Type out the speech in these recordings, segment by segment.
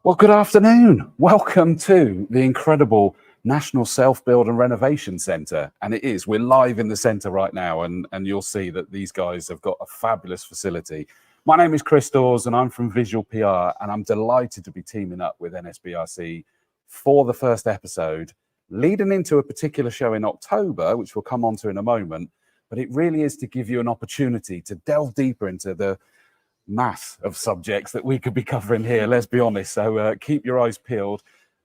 Well, good afternoon. Welcome to the incredible National Self-Build and Renovation Centre. And we're live in the centre right now, and you'll see that these guys have got a fabulous facility. My name is Chris Dawes and I'm from Visual PR, and I'm delighted to be teaming up with NSBRC for the first episode, leading into a particular show in October, which we'll come on to in a moment. But it really is to give you an opportunity to delve deeper into the mass of subjects that we could be covering here, let's be honest. So keep your eyes peeled.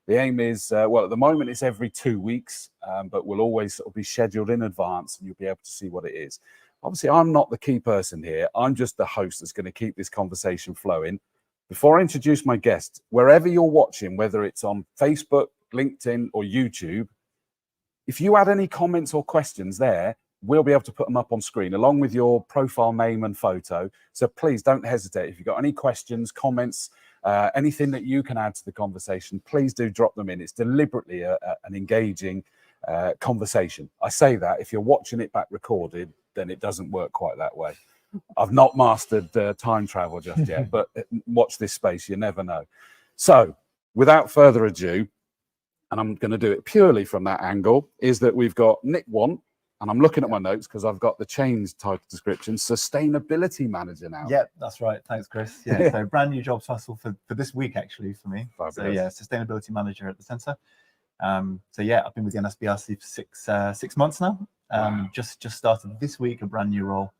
The aim is, well, at the moment it's every 2 weeks, but we'll always sort of be scheduled in advance and you'll be able to see what it is. Obviously, I'm not the key person here. I'm just the host that's going to keep this conversation flowing. Before I introduce my guest, wherever you're watching, whether it's on Facebook, LinkedIn or YouTube, if you add any comments or questions there, we'll be able to put them up on screen along with your profile name and photo. So please don't hesitate. If you've got any questions, comments, anything that you can add to the conversation, please do drop them in. It's deliberately an engaging conversation. I say that if you're watching it back recorded, then it doesn't work quite that way. I've not mastered time travel just yet, but watch this space, you never know. So without further ado, and I'm going to do it purely from that angle, is that we've got Nick Want, and I'm looking at my notes because I've got the change title description, Sustainability Manager now. Yeah, that's right. Thanks, Chris. Yeah, so brand new job title for this week, actually, for me. Fabulous. So yeah, Sustainability Manager at the centre. So yeah, I've been with the NSBRC for six months now. Wow. Just started this week a brand new role,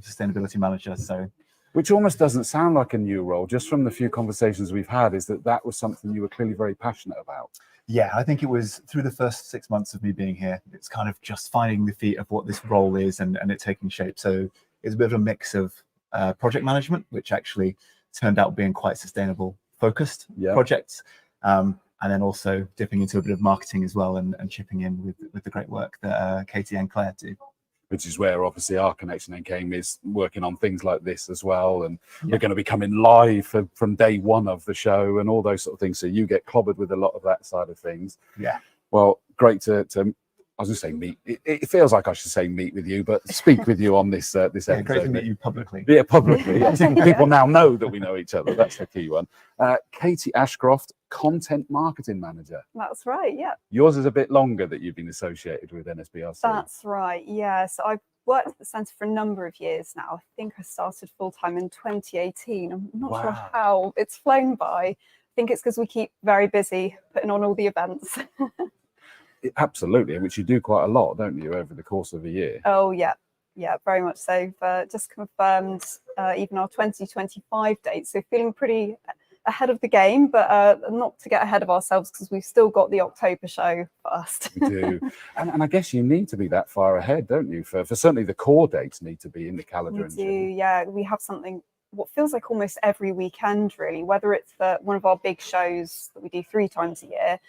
Sustainability Manager. So, which almost doesn't sound like a new role, just from the few conversations we've had, is that was something you were clearly very passionate about. Yeah, I think it was through the first 6 months of me being here, it's kind of just finding the feet of what this role is and it taking shape. So it's a bit of a mix of project management, which actually turned out being quite sustainable focused projects. And then also dipping into a bit of marketing as well and chipping in with the great work that Katie and Claire do. Which is where obviously our connection then came, is working on things like this as well. And we're going to be coming live from day one of the show and all those sort of things. So you get clobbered with a lot of that side of things. Yeah. Well, great to I was going to say meet. It feels like I should say meet with you, but speak with you on this this episode. Great to meet you publicly. Yeah, publicly. People now know that we know each other. That's the key one. Katie Ashcroft, Content Marketing Manager. That's right, yeah. Yours is a bit longer that you've been associated with NSBRC. That's right, yeah. So I've worked at the centre for a number of years now. I think I started full-time in 2018. I'm not sure how it's flown by. I think it's because we keep very busy putting on all the events. Absolutely, which you do quite a lot, don't you, over the course of a year? Oh, yeah. Yeah, very much so. Just confirmed even our 2025 date. So feeling pretty ahead of the game, but not to get ahead of ourselves because we've still got the October show first. We do. And I guess you need to be that far ahead, don't you? For certainly the core dates need to be in the calendar. We do, yeah. We have something, what feels like almost every weekend, really, whether it's one of our big shows that we do 3 times a year.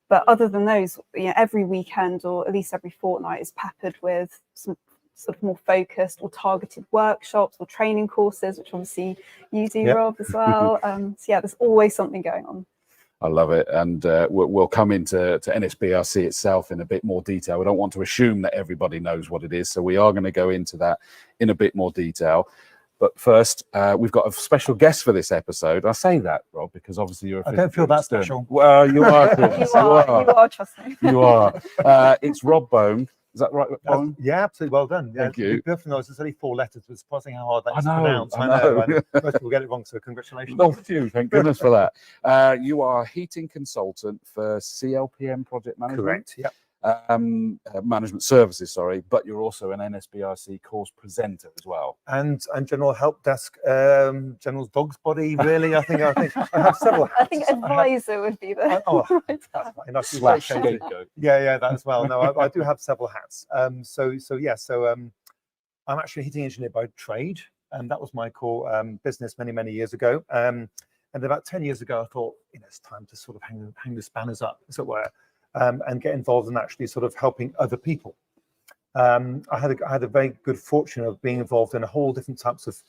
But other than those, every weekend or at least every fortnight is peppered with some sort of more focused or targeted workshops or training courses, which obviously you do, Rob, as well. So yeah, there's always something going on. I love it. And we'll come into NSBRC itself in a bit more detail. We don't want to assume that everybody knows what it is. So we are going to go into that in a bit more detail. But first, we've got a special guest for this episode. I say that, Rob, because obviously you're. I don't feel that special. Well, you are. Chris. You are, trust me. You are. It's Rob Bone. Is that right, Bone? Yeah, absolutely. Well done. Yeah, thank you. Beautiful knows it's only 4 letters. It's surprising how hard that is to pronounce. I know. And most people get it wrong, so congratulations. Oh, phew, thank goodness for that. You are a heating consultant for CLPM Project Management. Correct. Yeah. Management services, sorry, but you're also an NSBRC course presenter as well, and general help desk, general dog's body. Really, I think I have several hats. I think advisor would be the right. That's fine. Yeah, that as well. No, I do have several hats. So I'm actually a heating engineer by trade, and that was my core business many years ago. And about 10 years ago, I thought, it's time to sort of hang the spanners up, as it were. And get involved in actually sort of helping other people. I had a very good fortune of being involved in a whole different types of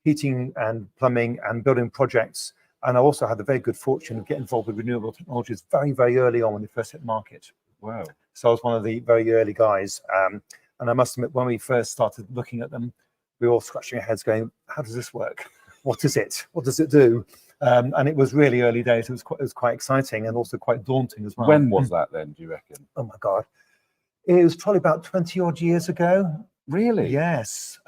heating and plumbing and building projects. And I also had the very good fortune of getting involved with renewable technologies very early on when they first hit the market. Wow. So I was one of the very early guys. And I must admit, when we first started looking at them, we were all scratching our heads going, how does this work? what is it? What does it do? And it was really early days. It was quite exciting and also quite daunting as well. When was that then, do you reckon? Oh my God. It was probably about 20 odd years ago. Really? Yes.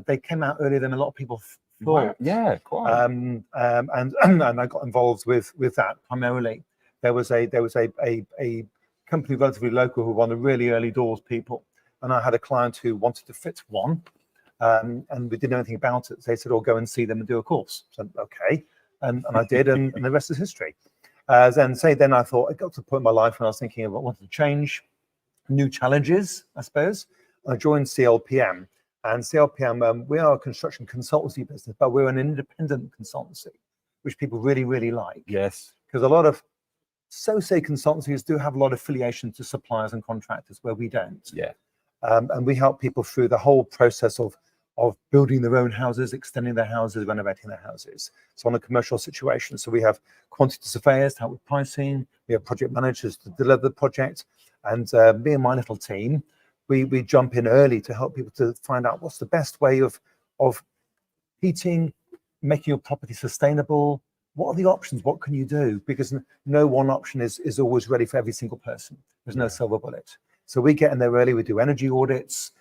They came out earlier than a lot of people thought. Wow. Yeah, quite. And I got involved with that primarily. There was a company relatively local who were one of the really early doors people, and I had a client who wanted to fit one, and we didn't know anything about it. They said, "Oh, go and see them and do a course." So okay, and I did, and the rest is history. Then I thought I got to a point in my life when I was thinking of what I wanted to change, new challenges, I suppose. I joined CLPM. And CLPM, we are a construction consultancy business, but we're an independent consultancy, which people really, really like. Yes. Because a lot of say consultancies do have a lot of affiliation to suppliers and contractors where we don't. Yeah. And we help people through the whole process of building their own houses, extending their houses, renovating their houses. So on a commercial situation. So we have quantity surveyors to help with pricing. We have project managers to deliver the project. And me and my little team, we jump in early to help people to find out what's the best way of heating, making your property sustainable. What are the options? What can you do? Because no one option is always ready for every single person. There's no silver bullet. So we get in there early. We do energy audits.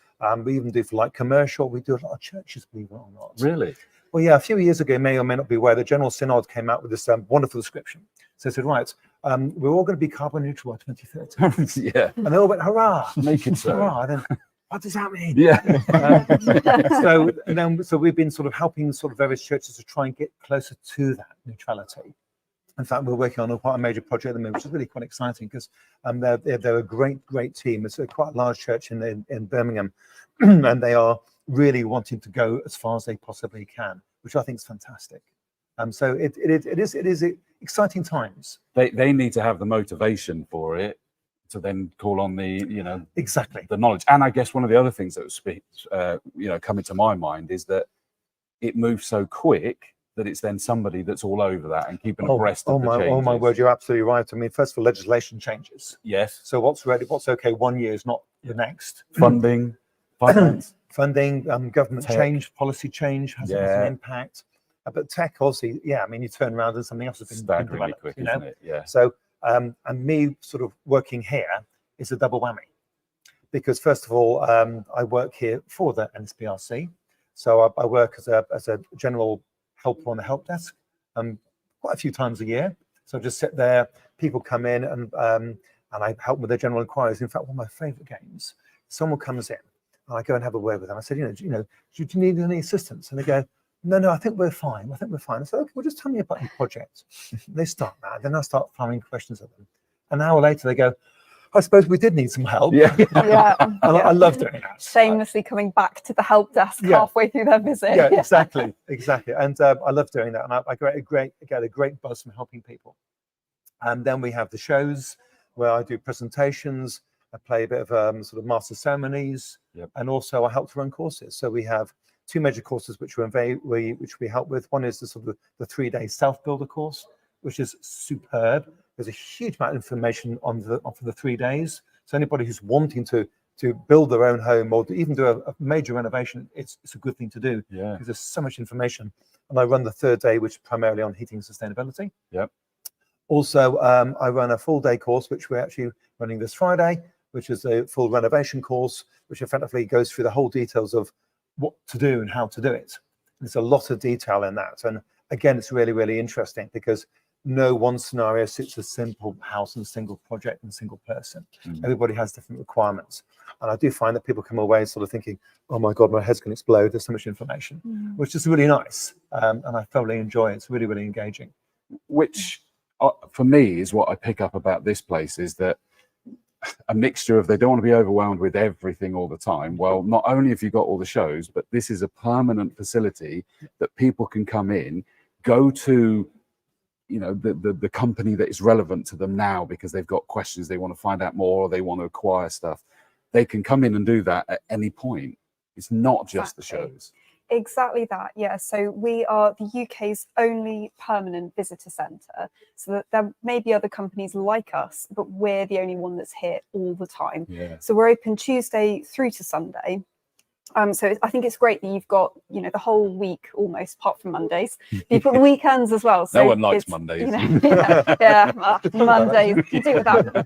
We even do for like commercial. We do a lot of churches, believe it or not. Really? Well, yeah, a few years ago, may or may not be aware, the General Synod came out with this wonderful description. So they said, right, we're all going to be carbon neutral by 2030. Yeah. And they all went, hurrah! Make it so. Hurrah! Then, what does that mean? Yeah. So we've been sort of helping sort of various churches to try and get closer to that neutrality. In fact, we're working on quite a major project at the moment, which is really quite exciting because they're a great team. It's quite a large church in Birmingham, and they are really wanting to go as far as they possibly can, which I think is fantastic. So it is exciting times. They need to have the motivation for it to then call on the Exactly the knowledge. And I guess one of the other things that was coming to my mind is that it moves so quick that it's then somebody that's all over that and keeping abreast of the changes. Oh my word, you're absolutely right. I mean, first of all, legislation changes. Yes. So what's okay 1 year is not the next. Funding, finance. Funding, government Tech. Change, policy change has an impact. But tech, obviously, yeah, I mean, you turn around and something else has been Staggeringly developed, quick, isn't it? Yeah. So, and me sort of working here is a double whammy. Because first of all, I work here for the NSBRC. So I work as a general helper on the help desk quite a few times a year. So I just sit there, people come in and I help with their general inquiries. In fact, one of my favorite games, someone comes in and I go and have a word with them. I said, do you need any assistance? And they go, no, I think we're fine. I said, okay, well, just tell me about your project. They start that. Then I start firing questions at them. An hour later, they go, I suppose we did need some help. Yeah. I love doing that. Shamelessly coming back to the help desk halfway through their visit. Yeah, exactly. And I love doing that. And I get a great buzz from helping people. And then we have the shows where I do presentations. I play a bit of sort of master ceremonies. Yep. And also I help to run courses. So we have two major courses which we help with. One is the sort of the 3-day self-builder course, which is superb. There's a huge amount of information for the 3 days. So anybody who's wanting to build their own home or to even do a major renovation, it's a good thing to do. Yeah. Because there's so much information. And I run the 3rd day, which is primarily on heating and sustainability. Yep. Also, I run a full day course, which we're actually running this Friday, which is a full renovation course, which effectively goes through the whole details of what to do and how to do it. There's a lot of detail in that. And again, it's really, really interesting because no one scenario suits a simple house and single project and single person. Everybody has different requirements. And I do find that people come away sort of thinking, oh my God, my head's going to explode. There's so much information, which is really nice. And I thoroughly enjoy it. It's really, really engaging. Which for me is what I pick up about this place is that a mixture of they don't want to be overwhelmed with everything all the time. Well, not only have you got all the shows, but this is a permanent facility that people can come in, go to, the company that is relevant to them now because they've got questions, they want to find out more, or they want to acquire stuff. They can come in and do that at any point. It's not just the shows. Exactly that, yeah. So we are the UK's only permanent visitor centre. So that there may be other companies like us, but we're the only one that's here all the time. Yeah. So we're open Tuesday through to Sunday. So I think it's great that you've got, you know, the whole week almost, apart from Mondays. You've got the weekends as well. So No one likes it's, Mondays. You know, Mondays, you do without them.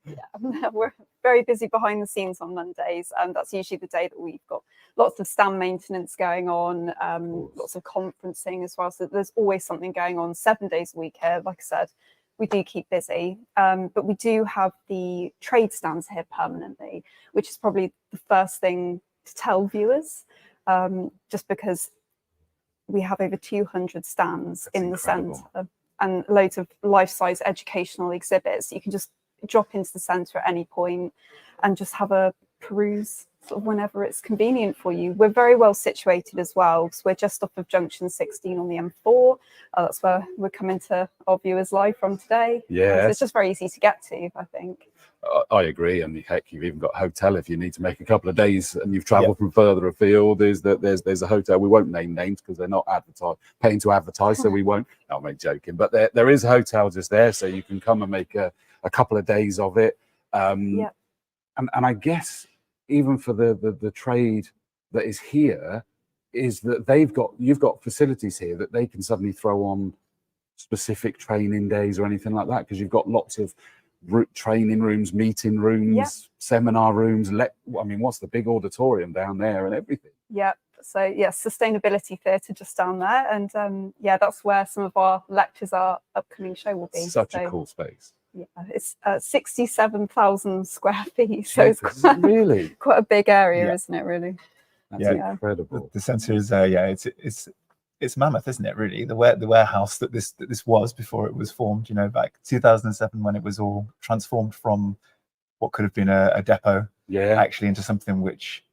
Yeah. We're very busy behind the scenes on Mondays. That's usually the day that we've got lots of stand maintenance going on, lots of conferencing as well. So there's always something going on 7 days a week here. Like I said, we do keep busy, but we do have the trade stands here permanently, which is probably the first thing to tell viewers, just because we have over 200 stands in the centre and loads of life-size educational exhibits. You can just drop into the centre at any point and just have a peruse sort of whenever it's convenient for you. We're very well situated as well, because we're just off of junction 16 on the M4. That's where we're coming to our viewers live from today. Yeah, so it's just very easy to get to, I think. I agree, and heck, you've even got a hotel if you need to make a couple of days and you've travelled from further afield. There's a hotel. We won't name names because they're not paying to advertise, so we won't. No, I'm only joking, but there is a hotel just there, so you can come and make a couple of days of it. And I guess even for the trade that is here, is that you've got facilities here that they can suddenly throw on specific training days or anything like that, because you've got lots of training rooms, meeting rooms, seminar rooms. I mean, what's the big auditorium down there and everything? So sustainability theatre just down there, and that's where some of our lectures, our upcoming show will be. Such a cool space. Yeah, it's 67,000 square feet, so it's really quite a big area, isn't it? Really, that's incredible. The centre is it's mammoth, isn't it? Really, the warehouse that this was before it was formed. You know, back 2007 when it was all transformed from what could have been a depot, actually into something which,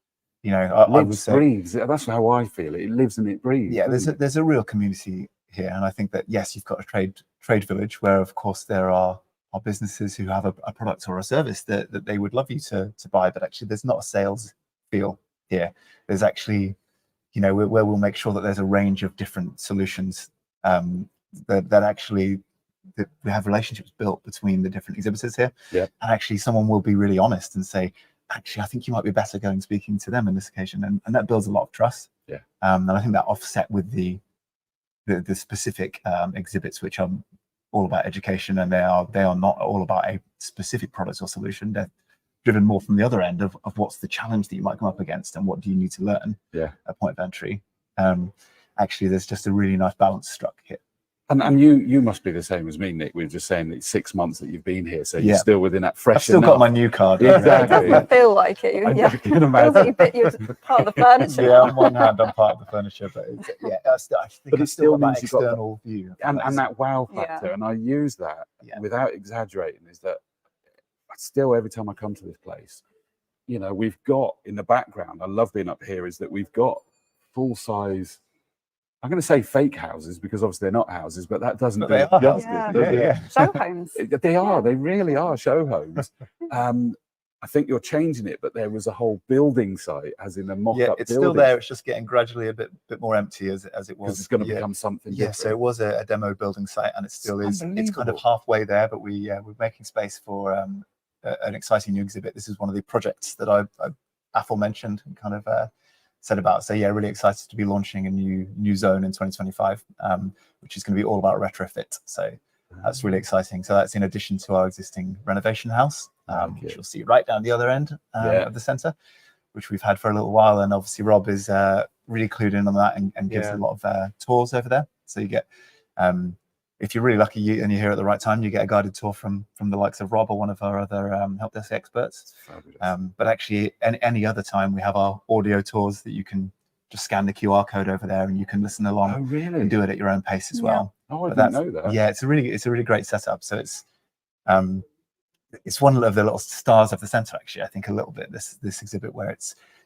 you know, I would say breathes. That's how I feel. It lives and it breathes. Yeah, there's a real community here, and I think that yes, you've got a trade village where, of course, there are businesses who have a product or a service that they would love you to buy, but actually there's not a sales feel here. There's actually, you know, where we'll make sure that there's a range of different solutions that actually we have relationships built between the different exhibitors here. And actually someone will be really honest and say, actually, I think you might be better going speaking to them on this occasion, and that builds a lot of trust. And I think that offset with the specific exhibits, which are all about education, and they are not all about a specific product or solution. They're driven more from the other end of what's the challenge that you might come up against and what do you need to learn at point of entry. Actually, there's just a really nice balance struck here. And you must be the same as me, Nick. We were just saying that it's 6 months that you've been here, so you're still within that fresh. I've still got my new card. Exactly. It doesn't feel like it. I can imagine. You're part of the furniture. On one hand, I'm part of the furniture, but I think it's still got that external view and that wow factor. And I use that without exaggerating. Is that still every time I come to this place, you know, we've got in the background. I love being up here. Is that we've got full size. I'm going to say fake houses because obviously they're not houses, but that doesn't do it justice. Show homes. They are. They really are show homes. I think you're changing it, but there was a whole building site, as in a mock-up. It's still there. It's just getting gradually a bit more empty as it was. Because it's going to become something. Yeah. So it was a demo building site, and it still is. It's kind of halfway there, but we're making space for an exciting new exhibit. This is one of the projects that I aforementioned and kind of said about. So really excited to be launching a new zone in 2025, which is going to be all about retrofit. So that's really exciting. So that's in addition to our existing renovation house, which you'll see right down the other end of the centre, which we've had for a little while. And obviously Rob is really clued in on that and gives a lot of tours over there. So you get, if you're really lucky and you're here at the right time, you get a guided tour from the likes of Rob or one of our other help desk experts. But actually, any other time, we have our audio tours that you can just scan the QR code over there and you can listen along and do it at your own pace as well. Oh, I didn't know that. Yeah, it's a really great setup. So it's one of the little stars of the centre, actually. I think a little bit this exhibit where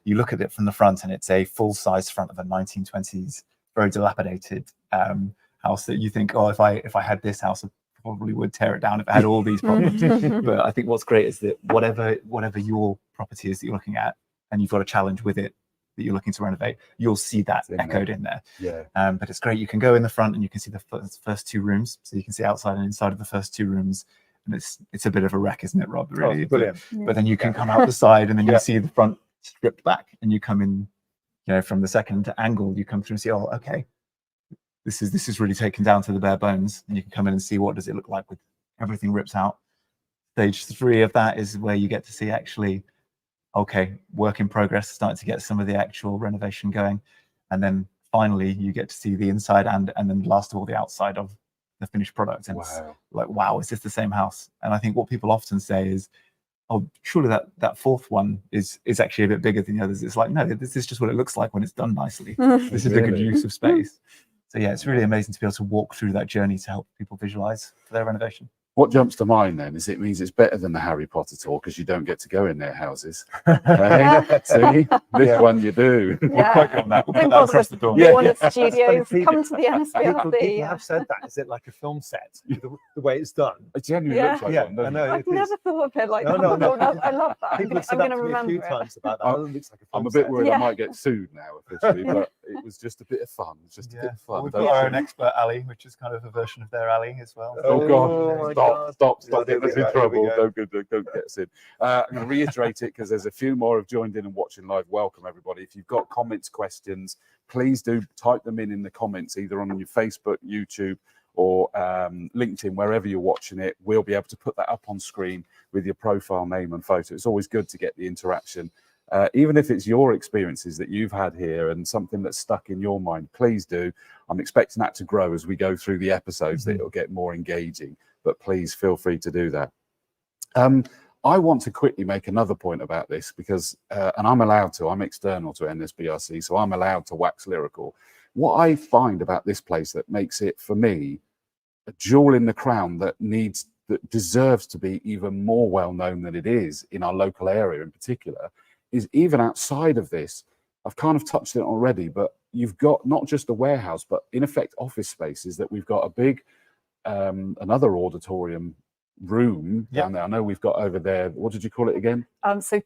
you look at it from the front and it's a full size front of a 1920s very dilapidated house that you think, oh, if I had this house, I probably would tear it down if it had all these problems. But I think what's great is that whatever your property is that you're looking at, and you've got a challenge with it that you're looking to renovate, you'll see that echoed in there. But it's great. You can go in the front and you can see the first two rooms, so you can see outside and inside of the first two rooms. And it's a bit of a wreck, isn't it, Rob? Really, brilliant. But then you can come out the side and then you see the front stripped back, and you come in, from the second angle, you come through and see, oh, okay, this is really taken down to the bare bones, and you can come in and see what does it look like with everything ripped out. Stage 3 of that is where you get to see actually, okay, work in progress, starting to get some of the actual renovation going, and then finally you get to see the inside and then last of all the outside of the finished product. And it's like, wow, is this the same house? And I think what people often say is, oh, surely that fourth one is actually a bit bigger than the others. It's like, no, this is just what it looks like when it's done nicely. This is a good use of space. So yeah, it's really amazing to be able to walk through that journey to help people visualize for their renovation. What jumps to mind then is it means it's better than the Harry Potter tour because you don't get to go in their houses. Right? See, this one you do. Yeah. We're quite good on that. We'll put Don't that bother across us. the door. You want Yeah. a studio, Funny come to the People NSBRC. have said that. Is it like a film set, the way it's done? It genuinely Yeah. looks like Yeah, one, doesn't I know. it? I've it is. never thought of it like No, that. no, no. I love that. People have said I'm that going to to me a few remember it. times about that. I'm- It looks like a film I'm a bit set. worried I Yeah. might get sued now officially, but it was just a bit of fun. It's just a bit of Well, fun. we've Don't got our you own think? expert alley, which is kind of a version of their alley as well. Oh Oh God! my Stop! God. Stop! Yeah, Getting us in here we trouble! go. Don't get us in. I'm going to reiterate it because there's a few more have joined in and watching live. Welcome everybody. If you've got comments, questions, please do type them in the comments, either on your Facebook, YouTube, or LinkedIn, wherever you're watching it. We'll be able to put that up on screen with your profile name and photo. It's always good to get the interaction. Even if it's your experiences that you've had here and something that's stuck in your mind, please do. I'm expecting that to grow as we go through the episodes, that it'll get more engaging, but please feel free to do that. I want to quickly make another point about this because, and I'm allowed to, I'm external to NSBRC, so I'm allowed to wax lyrical. What I find about this place that makes it, for me, a jewel in the crown that deserves to be even more well known than it is in our local area in particular, is even outside of this. I've kind of touched it already, but you've got not just a warehouse, but in effect office spaces that we've got a big, another auditorium room down there. I know we've got over there. What did you call it again? So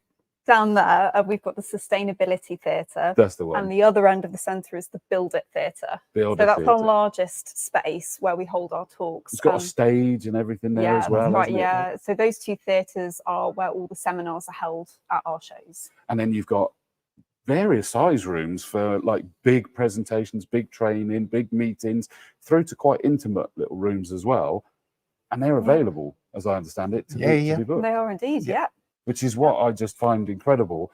down there, we've got the Sustainability Theatre. That's the one. And the other end of the centre is the Build It Theatre. Build So It that's our Theatre. largest space where we hold our talks. It's got a stage and everything there as well. Right, hasn't it? yeah. So those two theatres are where all the seminars are held at our shows. And then you've got various size rooms for like big presentations, big training, big meetings, through to quite intimate little rooms as well. And they're available, as I understand it, to be booked. They are indeed, yeah. Which is what I just find incredible,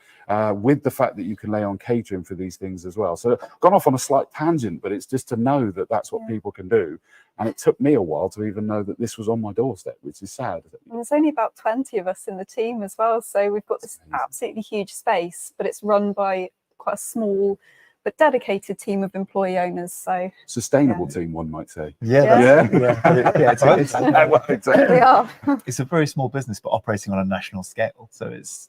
with the fact that you can lay on catering for these things as well. So I've gone off on a slight tangent, but it's just to know that that's what people can do. And it took me a while to even know that this was on my doorstep, which is sad. And there's only about 20 of us in the team as well. So we've got this absolutely huge space, but it's run by quite a small but dedicated team of employee owners. So sustainable team, one might say. Exactly. they are. It's a very small business, but operating on a national scale. So it's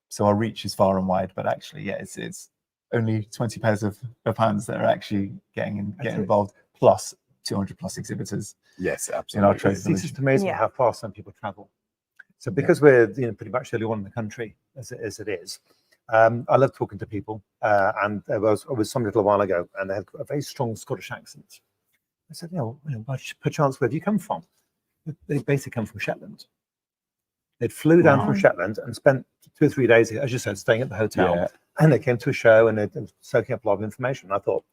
so our reach is far and wide, but actually, it's only 20 pairs of hands that are actually getting involved, plus 200 plus exhibitors. Yes, absolutely. In our trade. It's just amazing how far some people travel. So because we're pretty much the only one in the country as it is, I love talking to people, and I was somebody a little while ago, and they had a very strong Scottish accent. I said, perchance, where do you come from? They basically come from Shetland. They'd flew down from Shetland and spent 2 or 3 days, as you said, staying at the hotel, and they came to a show and they're soaking up a lot of information. I thought,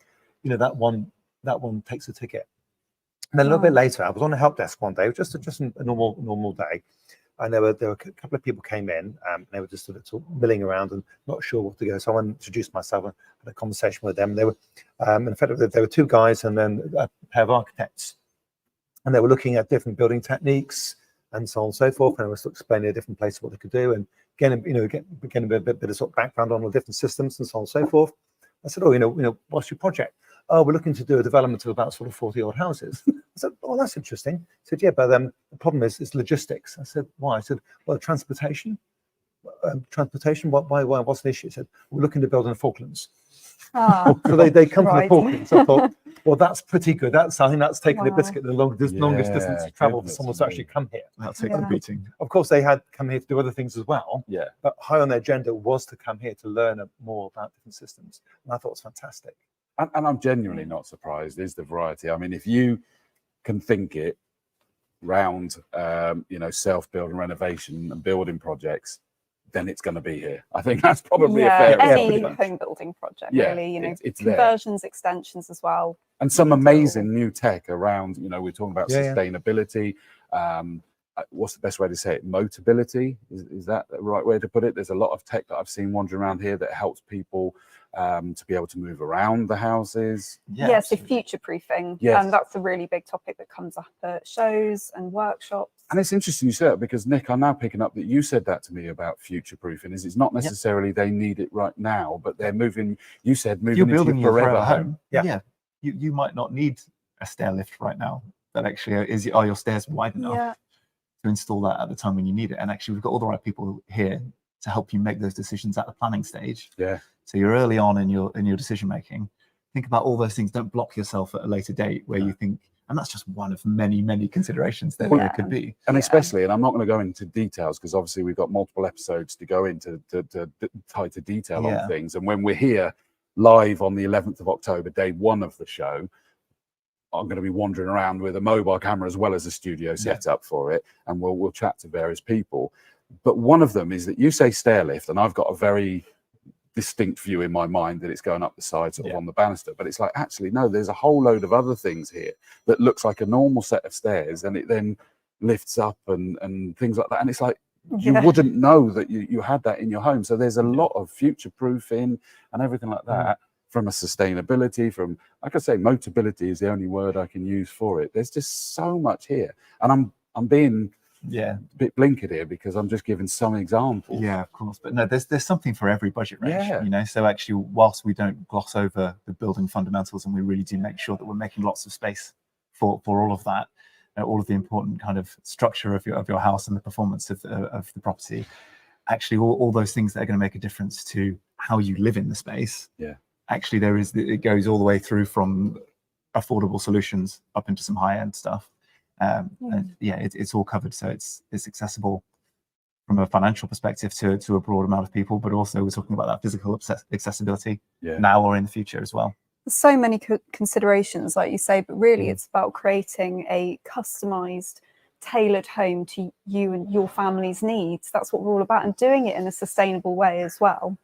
that one takes a ticket. And then a little bit later, I was on a help desk one day, just a normal day. And there were a couple of people came in, and they were just sort of milling around and not sure what to go. So I introduced myself and had a conversation with them. They were, in fact, there were 2 guys and then a pair of architects, and they were looking at different building techniques and so on and so forth. And I was sort of explaining a different place what they could do, and getting a bit of sort of background on the different systems and so on and so forth. I said, what's your project? Oh, we're looking to do a development of about sort of 40 odd houses. I said, oh, that's interesting. He said, yeah, but the problem is logistics. I said, why? I said, well, transportation. Why? What's the issue? He said, we're looking to build in the Falklands. So they come from the Falklands. I thought, well, that's pretty good. I think that's taking a biscuit the longest distance to travel for someone to actually come here. That's a good beating. Of course, they had come here to do other things as well. Yeah. But high on their agenda was to come here to learn more about different systems. And I thought it was fantastic. And I'm genuinely not surprised. Is the variety. I mean, if you can think it round, self-build and renovation and building projects, then it's going to be here. I think that's probably a Yeah, fair any assessment. home building project, Yeah, really, you know, it's there. conversions, extensions as well. And some you can do it all. amazing new tech around, you know, we're talking about Yeah, yeah. sustainability. What's the best way to say it? Motability, is that the right way to put it? There's a lot of tech that I've seen wandering around here that helps people to be able to move around the houses. Yeah, so future proofing. Yes. And that's a really big topic that comes up at shows and workshops. And it's interesting you say that, because Nick, I'm now picking up that you said that to me about future proofing. Is it's not necessarily they need it right now, but they're moving. You said moving You're into building your your forever forever home. home. Yeah. You might not need a stair lift right now, but actually are your stairs wide enough Yeah. to install that at the time when you need it? And actually, we've got all the right people here to help you make those decisions at the planning stage. Yeah. So you're early on in your decision making. Think about all those things. Don't block yourself at a later date where you think, and that's just one of many considerations that there could be. And especially, and I'm not going to go into details because obviously we've got multiple episodes to go into to tighter detail on things. And when we're here live on the 11th of October, day one of the show, I'm going to be wandering around with a mobile camera as well as a studio set up for it, and we'll chat to various people. But one of them is that you say stair lift, and I've got a very distinct view in my mind that it's going up the side sort of on the banister, but it's like, actually no, there's a whole load of other things here that looks like a normal set of stairs, and it then lifts up and things like that, and it's like you wouldn't know that you had that in your home. So there's a lot of future proofing and everything like that. From a sustainability, from, like I say, motability is the only word I can use for it. There's just so much here, and I'm being a bit blinkered here because I'm just giving some examples. Yeah, of course, but no, there's something for every budget range. Yeah. You know, so actually, whilst we don't gloss over the building fundamentals, and we really do make sure that we're making lots of space for all of that, all of the important kind of structure of your house and the performance of the property, actually all those things that are going to make a difference to how you live in the space. Yeah. Actually, it goes all the way through from affordable solutions up into some high-end stuff. And it's all covered, so it's accessible from a financial perspective to a broad amount of people, but also we're talking about that physical accessibility now or in the future as well. There's so many considerations, like you say, but really it's about creating a customized, tailored home to you and your family's needs. That's what we're all about, and doing it in a sustainable way as well.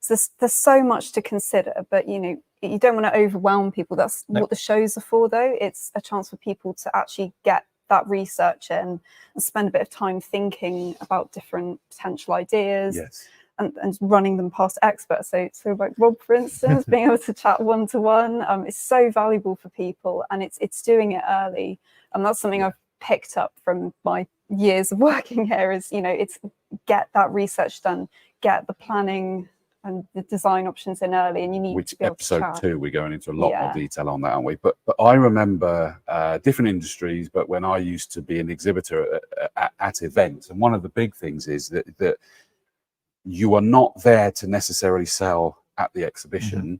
So there's so much to consider, but you know, you don't want to overwhelm people. That's what the shows are for, though. It's a chance for people to actually get that research in and spend a bit of time thinking about different potential ideas and running them past experts. So like Rob, for instance, being able to chat one-to-one is so valuable for people, and it's doing it early. And that's something I've picked up from my years of working here is, you know, it's get that research done, get the planning and the design options in early, and you need to be able to chat. Episode 2, we're going into a lot more detail on that, aren't we? But I remember different industries, but when I used to be an exhibitor at events, and one of the big things is that you are not there to necessarily sell at the exhibition.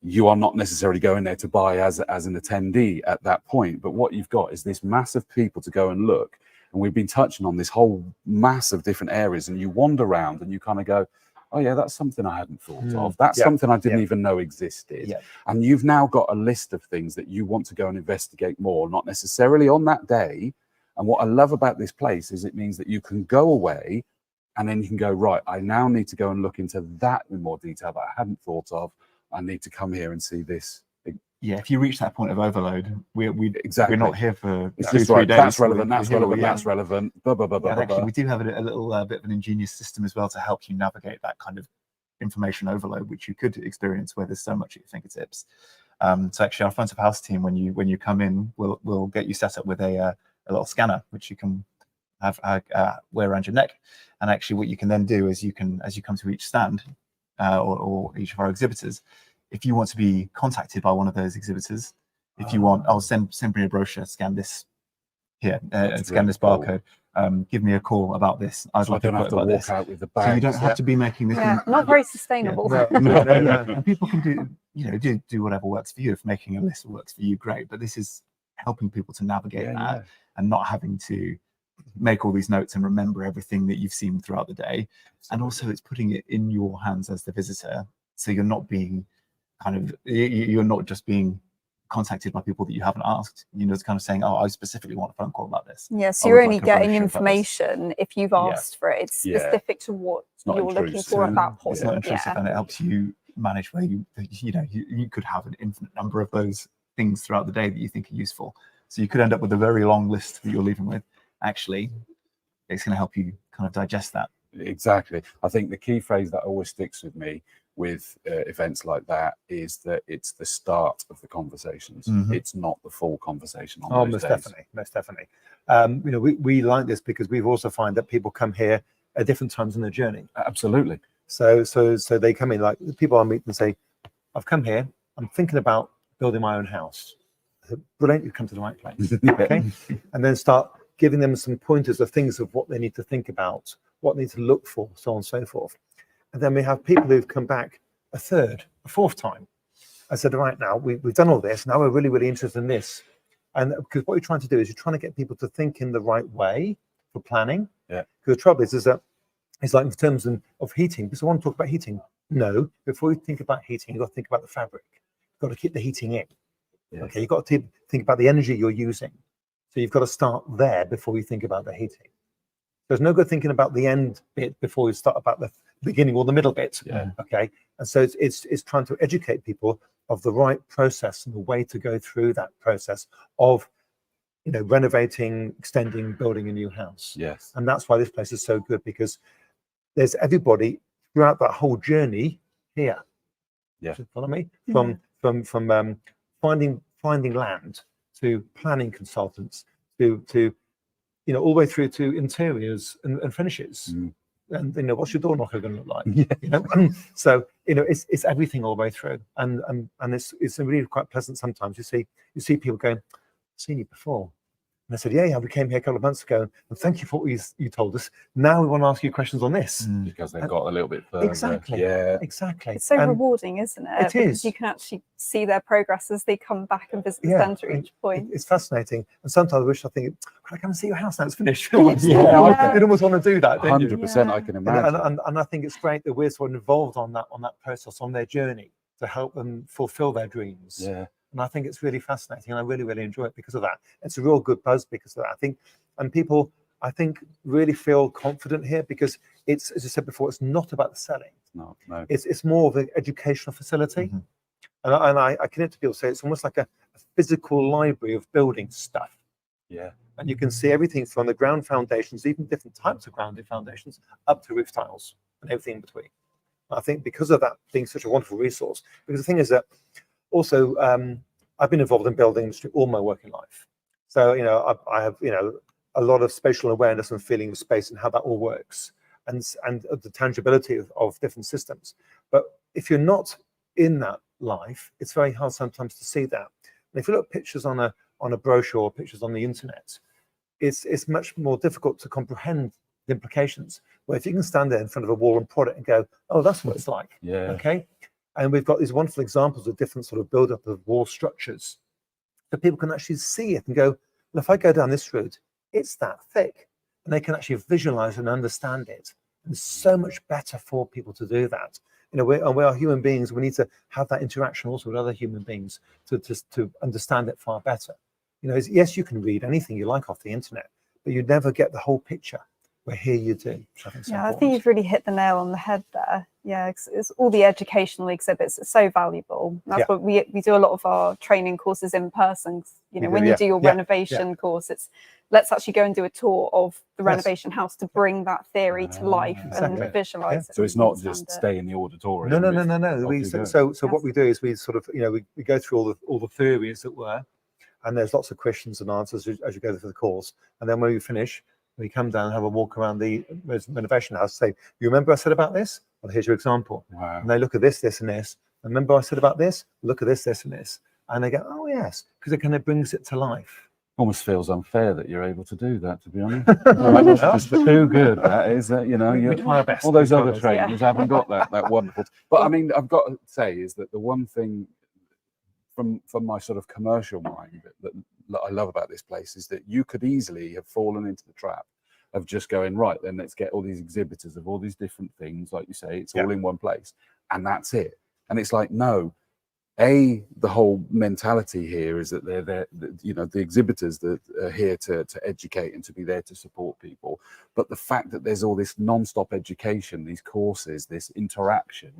You are not necessarily going there to buy as an attendee at that point, but what you've got is this mass of people to go and look, and we've been touching on this whole mass of different areas, and you wander around and you kind of go, oh yeah, that's something I hadn't thought of. That's something I didn't even know existed. And you've now got a list of things that you want to go and investigate more, not necessarily on that day. And what I love about this place is it means that you can go away and then you can go, right, I now need to go and look into that in more detail that I hadn't thought of. I need to come here and see this. Yeah, if you reach that point of overload, we're not here for it's 2-3 just right, days. that's relevant, that's relevant, that's relevant. Actually, we do have a little bit of an ingenious system as well to help you navigate that kind of information overload, which you could experience where there's so much at your fingertips. So actually, our front of house team, when you come in, we'll get you set up with a little scanner, which you can have wear around your neck. And actually, what you can then do is as you come to each stand or each of our exhibitors, if you want to be contacted by one of those exhibitors, if you want, I'll send me a brochure, scan this here, scan this barcode. Give me a call about this. I'd like to have to walk out with the bag. So you don't have to be making this. Not very sustainable. No. And people can do whatever works for you. If making a list works for you, great. But this is helping people to navigate that and not having to make all these notes and remember everything that you've seen throughout the day. And also, it's putting it in your hands as the visitor, so you're not being you're not just being contacted by people that you haven't asked. You know, it's kind of saying, oh, I specifically want a phone call about this. Yeah, so I you're would only like a getting brochure about this. information if you've asked for it. It's specific to what not you're looking intrusive. for at that point. It's not intrusive, and it helps you manage where you know, you could have an infinite number of those things throughout the day that you think are useful. So you could end up with a very long list that you're leaving with. Actually, it's going to help you kind of digest that. Exactly. I think the key phrase that always sticks with me with events like that is that it's the start of the conversations. It's not the full conversation on those most days. definitely. You know, we like this because we've also find that people come here at different times in their journey. Absolutely. So they come in, like the people I meet and say, I've come here, I'm thinking about building my own house. I said, brilliant, you've come to the right place. Okay. And then start giving them some pointers of things of what they need to think about, what they need to look for, so on and so forth. And then we have people who've come back a third, a fourth time. I said, right, now we've done all this. Now we're really, really interested in this. And because what you're trying to do is you're trying to get people to think in the right way for planning. Yeah. Because the trouble is that it's like in terms of heating. Because I want to talk about heating. No, before you think about heating, you've got to think about the fabric. You've got to keep the heating in. Yes. Okay, you've got to think about the energy you're using. So you've got to start there before you think about the heating. There's no good thinking about the end bit before you start about the beginning or the middle bit. Yeah. Okay. And so it's trying to educate people of the right process and the way to go through that process of, you know, renovating, extending, building a new house. Yes. And that's why this place is so good, because there's everybody throughout that whole journey here. Yeah. Do you follow me? From finding land to planning consultants to you know, all the way through to interiors and finishes. And you know, what's your door knocker going to look like? Yeah. You know, so you know, it's everything all the way through, and it's really quite pleasant sometimes. You see people going, I've seen you before. And I said, yeah, we came here a couple of months ago, and thank you for what you told us. Now we want to ask you questions on this. Because they've got a little bit further. Exactly. Yeah. Exactly. It's so rewarding, isn't it? It Because is. you can actually see their progress as they come back and visit the centre at each point. It's fascinating. And sometimes I think, can I come and see your house now it's finished? Yeah. You'd almost want to do that, don't you? 100%. I can imagine. And I think it's great that we're sort of involved on that process, on their journey, to help them fulfill their dreams. Yeah. And I think it's really fascinating, and I really, really enjoy it because of that. It's a real good buzz because of that, I think. And people, I think, really feel confident here because it's, as I said before, it's not about the selling. No. It's more of an educational facility. And I connect to people, say it's almost like a physical library of building stuff. Yeah. And you can see everything from the ground foundations, even different types of grounded foundations, up to roof tiles and everything in between. I think because of that being such a wonderful resource, because the thing is that also I've been involved in building industry all my working life. So, you know, I have, you know, a lot of spatial awareness and feeling of space and how that all works, and the tangibility of different systems. But if you're not in that life, it's very hard sometimes to see that. And if you look at pictures on a brochure or pictures on the internet, it's much more difficult to comprehend the implications. Where if you can stand there in front of a wall and prod it and go, oh, that's what it's like. Yeah. Okay. And we've got these wonderful examples of different sort of build-up of wall structures, so people can actually see it and go, well, if I go down this route, it's that thick, and they can actually visualize and understand it. And it's so much better for people to do that. You know, we are human beings. We need to have that interaction also with other human beings to understand it far better. You know, yes, you can read anything you like off the internet, but you never get the whole picture. Where here you do. I think you've really hit the nail on the head there. Yeah, it's all the educational exhibits. It's so valuable. That's what we do a lot of our training courses in person. You know, when you do your renovation course, it's let's actually go and do a tour of the renovation house to bring that theory to life and visualize it. So it's not just stay in the auditorium. No. So what we do is we sort of, you know, we go through all the theories that were, and there's lots of questions and answers as you go through the course. And then when we finish, we come down and have a walk around the renovation house. Say, you remember I said about this? Well, here's your example. Wow. And they look at this, this, and this. Remember I said about this? Look at this, this, and this. And they go, oh yes, because it kind of brings it to life. Almost feels unfair that you're able to do that, to be honest. It's too good. That is, you know, we try our best. All those other trainers haven't got that wonderful. But I mean, I've got to say is that the one thing from my sort of commercial mind that I love about this place is that you could easily have fallen into the trap of just going, right, then let's get all these exhibitors of all these different things, like you say, it's all in one place, and that's it. And it's like, no, the whole mentality here is that they're you know, the exhibitors that are here to educate and to be there to support people, but the fact that there's all this non-stop education, these courses, this interaction,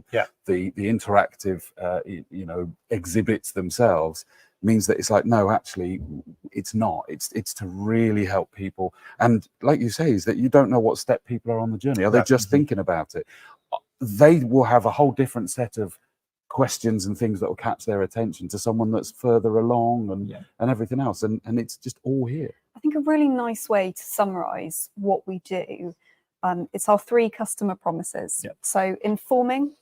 the interactive you know, exhibits themselves, means that it's like, no, actually it's not. It's to really help people. And like you say, is that you don't know what step people are on the journey. Are they just thinking about it? They will have a whole different set of questions and things that will catch their attention to someone that's further along and everything else. And it's just all here. I think a really nice way to summarize what we do, it's our 3 customer promises. So informing,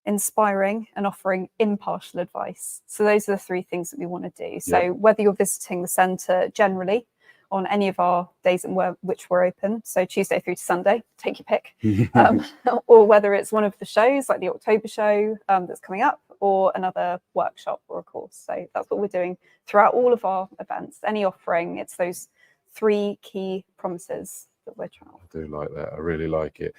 inspiring, and offering impartial advice. So those are the 3 things that we want to do. So whether you're visiting the centre generally on any of our days in which we're open, so Tuesday through to Sunday, take your pick, or whether it's one of the shows like the October show that's coming up, or another workshop or a course. So that's what we're doing throughout all of our events. Any offering, it's those 3 key promises that we're trying. I do like that. I really like it.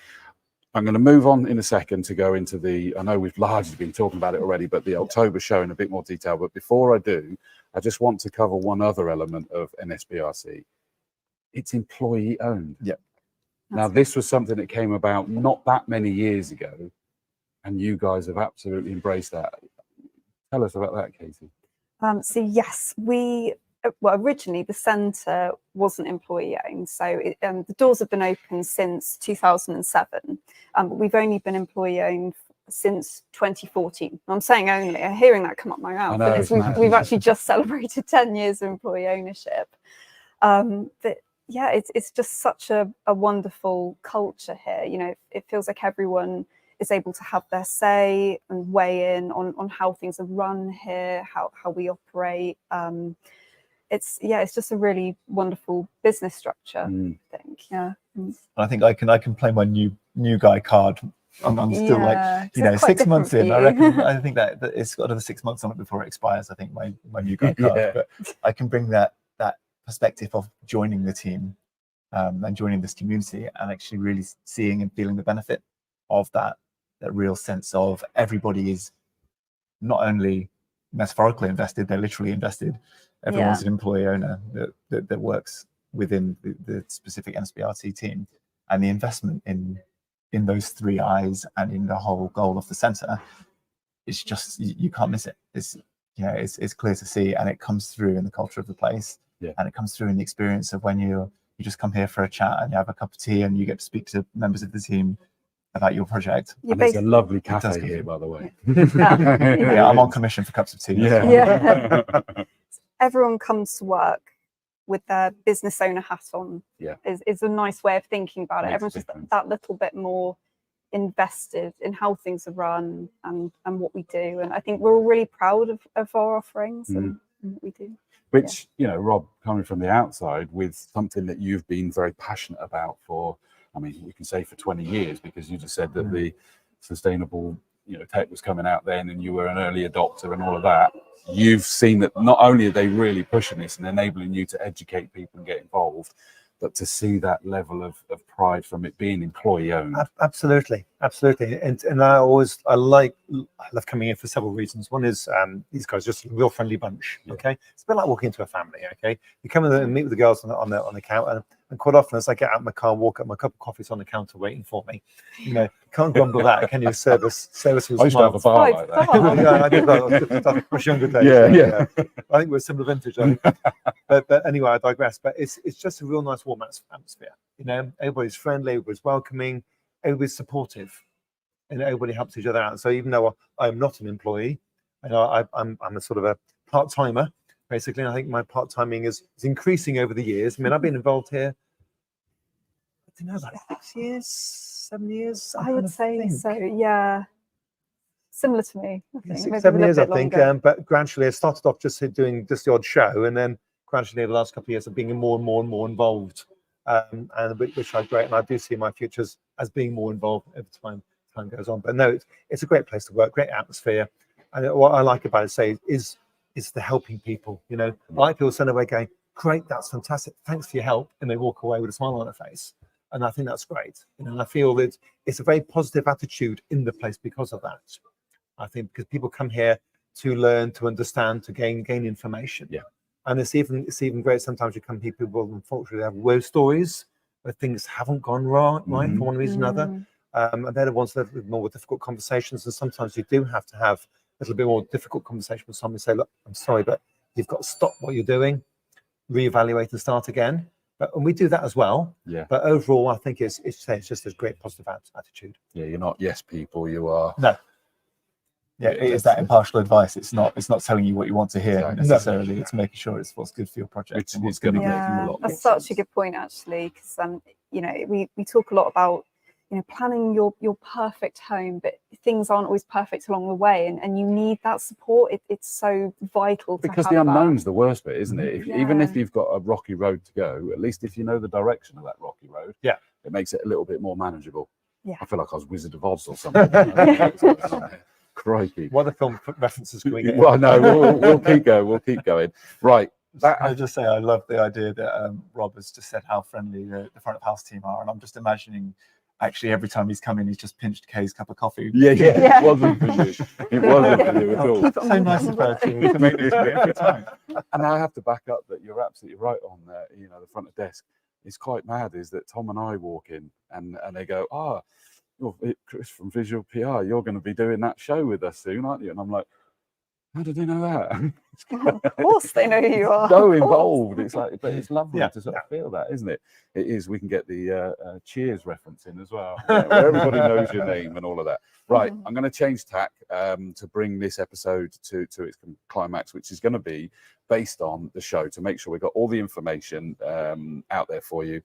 I'm going to move on in a second to go into I know we've largely been talking about it already, but the October show in a bit more detail. But before I do, I just want to cover one other element of NSBRC. It's employee owned. Now, this was something that came about not that many years ago, and you guys have absolutely embraced that. Tell us about that, Katie. So yes, originally the centre wasn't employee owned, so the doors have been open since 2007, but we've only been employee owned since 2014. I'm saying only, I'm hearing that come up my mouth. And we've actually just celebrated 10 years of employee ownership. But yeah, it's just such a wonderful culture here. You know, it feels like everyone is able to have their say and weigh in on how things are run here, how we operate. It's just a really wonderful business structure, I think. I think I can play my new guy card. I'm still like, you know, 6 months in. I think that it's got another 6 months on it before it expires. I think my new guy card, but I can bring that perspective of joining the team and joining this community, and actually really seeing and feeling the benefit of that real sense of everybody is not only metaphorically invested, they're literally invested. Everyone's an employee owner that works within the specific NSBRC team, and the investment in those 3 eyes and in the whole goal of the centre, it's just, you can't miss it. It's clear to see, and it comes through in the culture of the place, and it comes through in the experience of when you just come here for a chat and you have a cup of tea and you get to speak to members of the team about your project. And there's a lovely cafe here, by the way. I'm on commission for cups of tea. Everyone comes to work with their business owner hat on. Is a nice way of thinking about it. Everyone's just that little bit more invested in how things are run and what we do. And I think we're all really proud of our offerings and what we do. Which, you know, Rob, coming from the outside with something that you've been very passionate about for, I mean, we can say for 20 years, because you just said that the sustainable, you know, tech was coming out then and you were an early adopter and all of that. You've seen that not only are they really pushing this and enabling you to educate people and get involved, but to see that level of pride from it being employee owned. Absolutely. And I love coming in for several reasons. One is these guys are just a real friendly bunch. Okay, it's a bit like walking into a family. Okay, you come in and meet with the girls on the counter, and quite often as I get out of my car, walk up, my cup of coffee's on the counter waiting for me. You know, can't grumble that, can you? Service with I used to have a bar like that. Yeah, I did that. That was younger days. Yeah. I think we're similar vintage. I think. But anyway, I digress. But it's just a real nice warm atmosphere. You know, everybody's friendly, everybody's welcoming, everybody's supportive, and everybody helps each other out. So even though I'm not an employee, you know, I'm a sort of a part timer basically. And I think my part timing is increasing over the years. I mean, I've been involved here, I don't know, about 6 years, 7 years. I would say so. Yeah. Similar to me, I think. 6, 7 years, I think. But gradually, I started off just doing just the odd show, and then gradually, over the last couple of years, I've been more and more involved, and which I great. And I do see my futures as being more involved over time goes on. But no, it's a great place to work, great atmosphere, and what I like about it, say, is the helping people. You know, I like people send away going, "Great, that's fantastic, thanks for your help," and they walk away with a smile on their face, and I think that's great. You know, and I feel that it's a very positive attitude in the place because of that. I think because people come here to learn, to understand, to gain information. Yeah. And it's even great sometimes you come people will unfortunately have woe stories where things haven't gone right for one reason or another. And they're the ones that have more difficult conversations. And sometimes you do have to have a little bit more difficult conversation with someone and say, look, I'm sorry, but you've got to stop what you're doing, reevaluate and start again. And we do that as well. Yeah. But overall, I think it's just a great positive attitude. Yeah, you're not yes people, you are. No. Yeah, it is that impartial advice. It's not telling you what you want to hear necessarily. No. It's making sure it's what's good for your project. Which and what's is gonna going to make make you a Yeah, lot more that's such sense. a good point actually, because you know, we talk a lot about, you know, planning your perfect home, but things aren't always perfect along the way, and you need that support. It's so vital to Because have the that. unknown's the worst bit, isn't it? Even if Yeah. you've got a rocky road to go, at least if you know the direction of that rocky road, Yeah, it makes it a little bit more manageable. Yeah. I feel like I was Wizard of Oz or something. Crikey. what other film references can we get? Well, no, we'll keep going. We'll keep going. Right. Can I just say I love the idea that Rob has just said how friendly the front of house team are, and I'm just imagining actually every time he's come in, he's just pinched Kay's cup of coffee. Yeah. Yeah. It wasn't for you. It wasn't for you at all. Keep it on So the nice bottom of her of it. to make this great every time. And I have to back up that you're absolutely right on there. You know, the front of desk. It's quite mad is that Tom and I walk in and they go, you're Chris from Visual PR. You're going to be doing that show with us soon, aren't you? And I'm like, how did they know that? Of course they know who you are. So of course. involved. It's like, but it's lovely Yeah. to sort of feel that, isn't it? It is. We can get the Cheers reference in as well, where everybody knows your name and all of that. Right. I'm going to change tack to bring this episode to its climax, which is going to be based on the show, to make sure we've got all the information out there for you,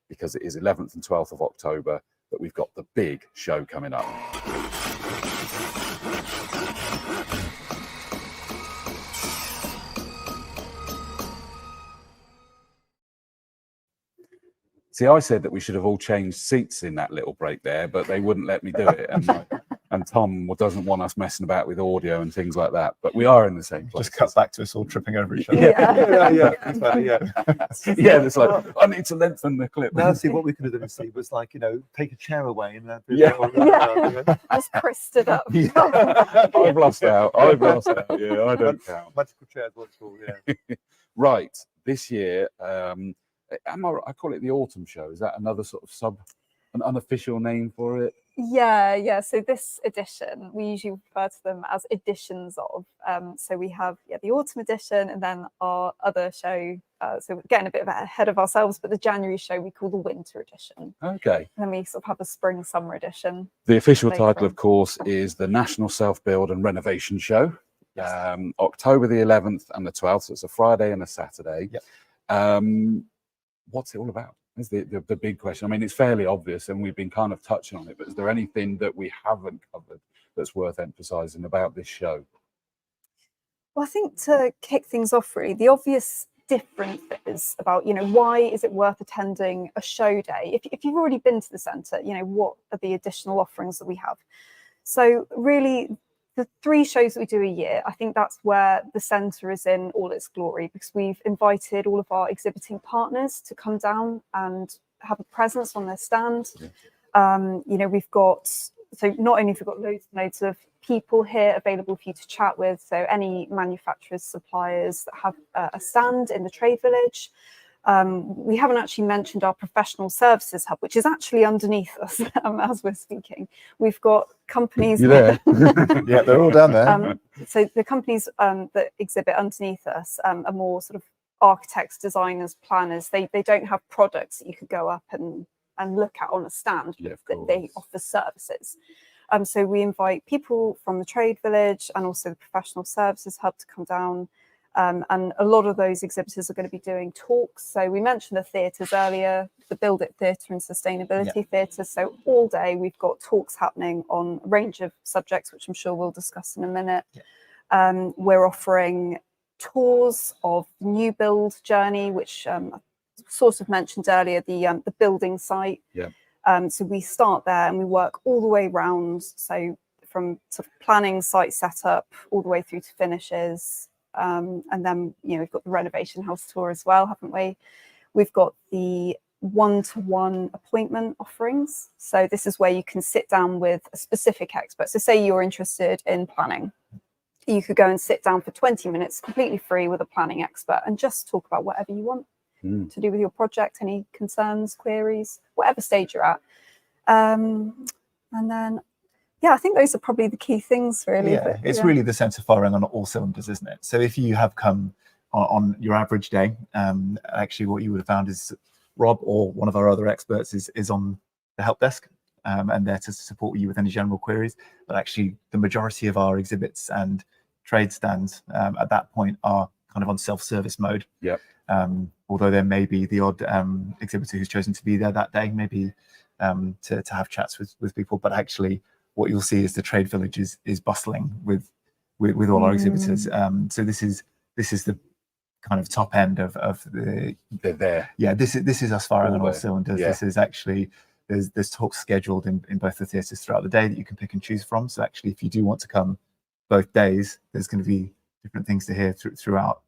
because it is 11th and 12th of October that we've got the big show coming up. See, I said that we should have all changed seats in that little break there, but they wouldn't let me do it. And Tom doesn't want us messing about with audio and things like that. But we are in the same place. Just cut back to us all tripping over each other. Yeah. Yeah, it's like, I need to lengthen the clip. Now, see what we could have done, Steve, was like, you know, take a chair away and then Just Chris stood up. I've lost out. Yeah, I don't count. Magical chairs, what's called, yeah. Right. This year, I call it the autumn show. Is that another sort of an unofficial name for it? Yeah. So this edition, we usually refer to them as editions of. So we have the autumn edition, and then our other show. So we're getting a bit ahead of ourselves, but the January show we call the winter edition. Okay. And then we sort of have a spring summer edition. The official later title, on. of course, is the National Self Build and Renovation Show. Yes. October the 11th and the 12th. So it's a Friday and a Saturday. Yep. What's it all about? Is the big question. I mean, it's fairly obvious, and we've been kind of touching on it, but is there anything that we haven't covered that's worth emphasizing about this show? Well, I think to kick things off, really, the obvious difference is about, you know, why is it worth attending a show day? If you've already been to the centre, you know, what are the additional offerings that we have? So really, the 3 shows that we do a year, I think that's where the centre is in all its glory, because we've invited all of our exhibiting partners to come down and have a presence on their stand. You know, we've got, so not only have we got loads and loads of people here available for you to chat with, so any manufacturers, suppliers that have a stand in the trade village. We haven't actually mentioned our professional services hub, which is actually underneath us as we're speaking. We've got companies. You there? Yeah, they're all down there. So the companies that exhibit underneath us are more sort of architects, designers, planners. They don't have products that you could go up and look at on a stand. Yeah, of that they course. offer services. So we invite people from the trade village and also the professional services hub to come down. And a lot of those exhibitors are going to be doing talks. So we mentioned the theatres earlier, the Build It Theatre and Sustainability Theatre. So all day we've got talks happening on a range of subjects, which I'm sure we'll discuss in a minute. We're offering tours of new build journey, which I sort of mentioned earlier, the building site. So we start there and we work all the way around. So from sort of planning, site setup, all the way through to finishes. And then, you know, we've got the renovation house tour as well, haven't we? We've got the one-to-one appointment offerings. So this is where you can sit down with a specific expert. So say you're interested in planning. you could go and sit down for 20 minutes completely free with a planning expert and just talk about whatever you want to do with your project, any concerns, queries, whatever stage you're at. And then, yeah, I think those are probably the key things, really. Yeah, it's really the centre firing on all cylinders, isn't it? So if you have come on your average day, actually what you would have found is Rob or one of our other experts is on the help desk and there to support you with any general queries. But actually the majority of our exhibits and trade stands at that point are kind of on self-service mode. Yep. Although there may be the odd exhibitor who's chosen to be there that day, maybe to have chats with people, but actually what you'll see is the trade village is bustling with all our exhibitors. So this is the kind of top end of the. They're there. Yeah, this is us firing on all there. cylinders. Yeah. This is actually there's talks scheduled in both the theatres throughout the day that you can pick and choose from. So actually, if you do want to come both days, there's going to be different things to hear throughout.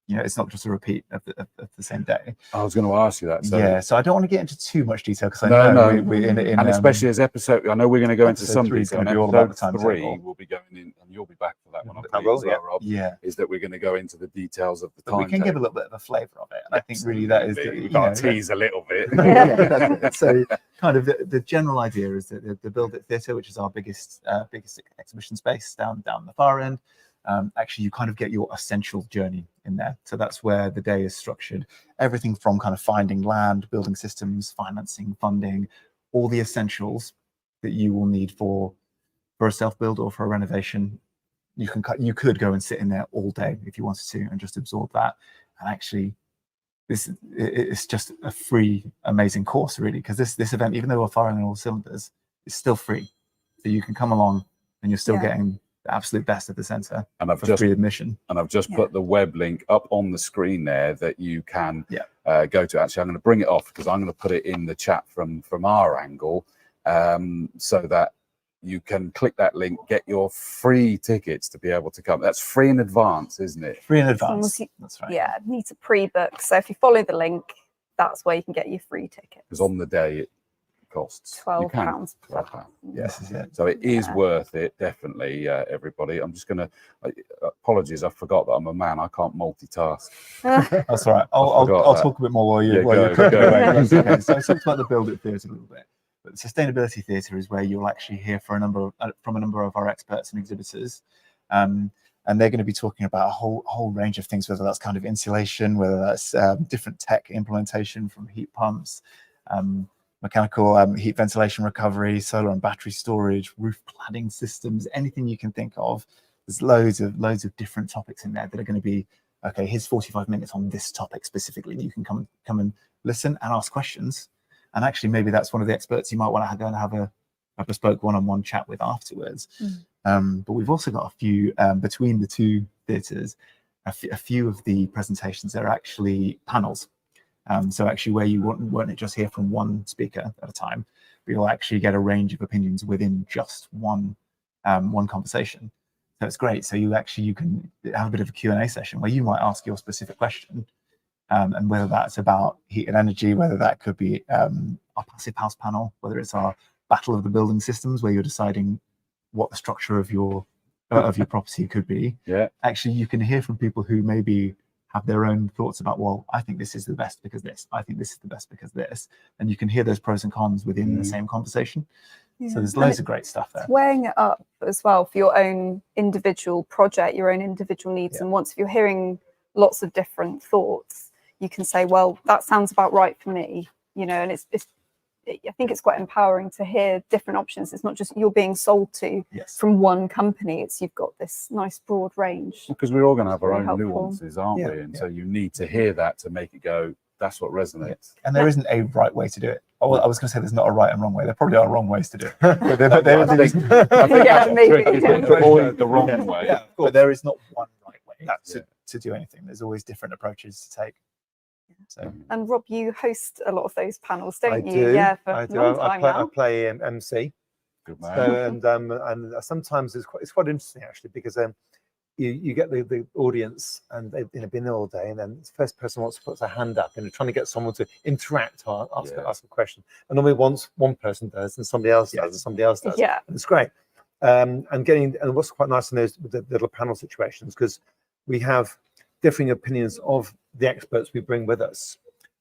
You know, it's not just a repeat of the same day. I was going to ask you that. So. Yeah, so I don't want to get into too much detail because I No, know no. we're in and especially as episode, I know we're going to go into episode some 3 is detail. gonna be all about the Episode timetable. 3 will be going in, and you'll be back for that one. I will, yeah. Rob. Yeah, Is that we're going to go into the details of the but time. we can give a little bit of a flavour of it, and I think really that is We've got to tease a little bit. yeah, that's it. So kind of the general idea is that the Build It Theatre, which is our biggest exhibition space down the far end, actually you kind of get your essential journey in there. So that's where the day is structured. Everything from kind of finding land, building systems, financing, funding, all the essentials that you will need for a self-build or for a renovation. You could go and sit in there all day if you wanted to and just absorb that. And actually it's just a free, amazing course, really, because this event, even though we're firing on all cylinders, is still free. So you can come along and you're still getting the absolute best of the centre And I've for just free admission. And I've just put the web link up on the screen there that you can go to. Actually, I'm going to bring it off because I'm going to put it in the chat from our angle, so that you can click that link, get your free tickets to be able to come. That's free in advance, isn't it? Free in advance. That's right. Yeah, need to pre-book. So if you follow the link, that's where you can get your free tickets. Because on the day it costs £12. £12. Yes, is it. So it is worth it, definitely, everybody. I'm just going to, apologies, I forgot that I'm a man. I can't multitask. That's all right. I'll talk a bit more while you're go cooking away. away. That's okay. So I talked about the Build It Theatre a little bit. But the Sustainability Theatre is where you'll actually hear from a number of our experts and exhibitors. And they're going to be talking about a whole range of things, whether that's kind of insulation, whether that's different tech implementation from heat pumps, mechanical heat ventilation recovery, solar and battery storage, roof cladding systems, anything you can think of. There's loads of different topics in there that are going to be, okay, here's 45 minutes on this topic specifically. You can come and listen and ask questions. And actually, maybe that's one of the experts you might want to go and have a bespoke one-on-one chat with afterwards. But we've also got a few, between the two theatres, a few of the presentations that are actually panels. So actually where you won't just hear from one speaker at a time, but you'll actually get a range of opinions within just one conversation. So it's great. So you can have a bit of a Q&A session where you might ask your specific question, and whether that's about heat and energy, whether that could be our passive house panel, whether it's our battle of the building systems where you're deciding what the structure of your property could be. Yeah. Actually, you can hear from people who maybe have their own thoughts about, well, I think this is the best because this, I think this is the best because this, and you can hear those pros and cons within the same conversation. So there's loads of great stuff there. Weighing it up as well for your own individual project, your own individual needs. And once if you're hearing lots of different thoughts, you can say, well, that sounds about right for me, you know. And I think it's quite empowering to hear different options. It's not just you're being sold to from one company. It's you've got this nice broad range. Because we're all going to have our own helpful. nuances, aren't we? And so you need to hear that to make it go, that's what resonates. And there isn't a right way to do it. I was going to say there's not a right and wrong way. There probably are wrong ways to do it. But I think that's maybe. tricky, isn't it? To avoid the wrong way. Yeah, but there is not one right way to do anything. There's always different approaches to take. So. And Rob, you host a lot of those panels, don't I you? do. Yeah, for I a do. long time now. I play MC. Good man. So, and sometimes it's quite interesting actually, because you get the audience and they've been there all day, and then the first person wants to put their hand up and trying to get someone to interact or ask a question. And normally once one person does and somebody else does and somebody else does. Yeah. And it's great. and what's quite nice in those the little panel situations, because we have differing opinions of the experts we bring with us,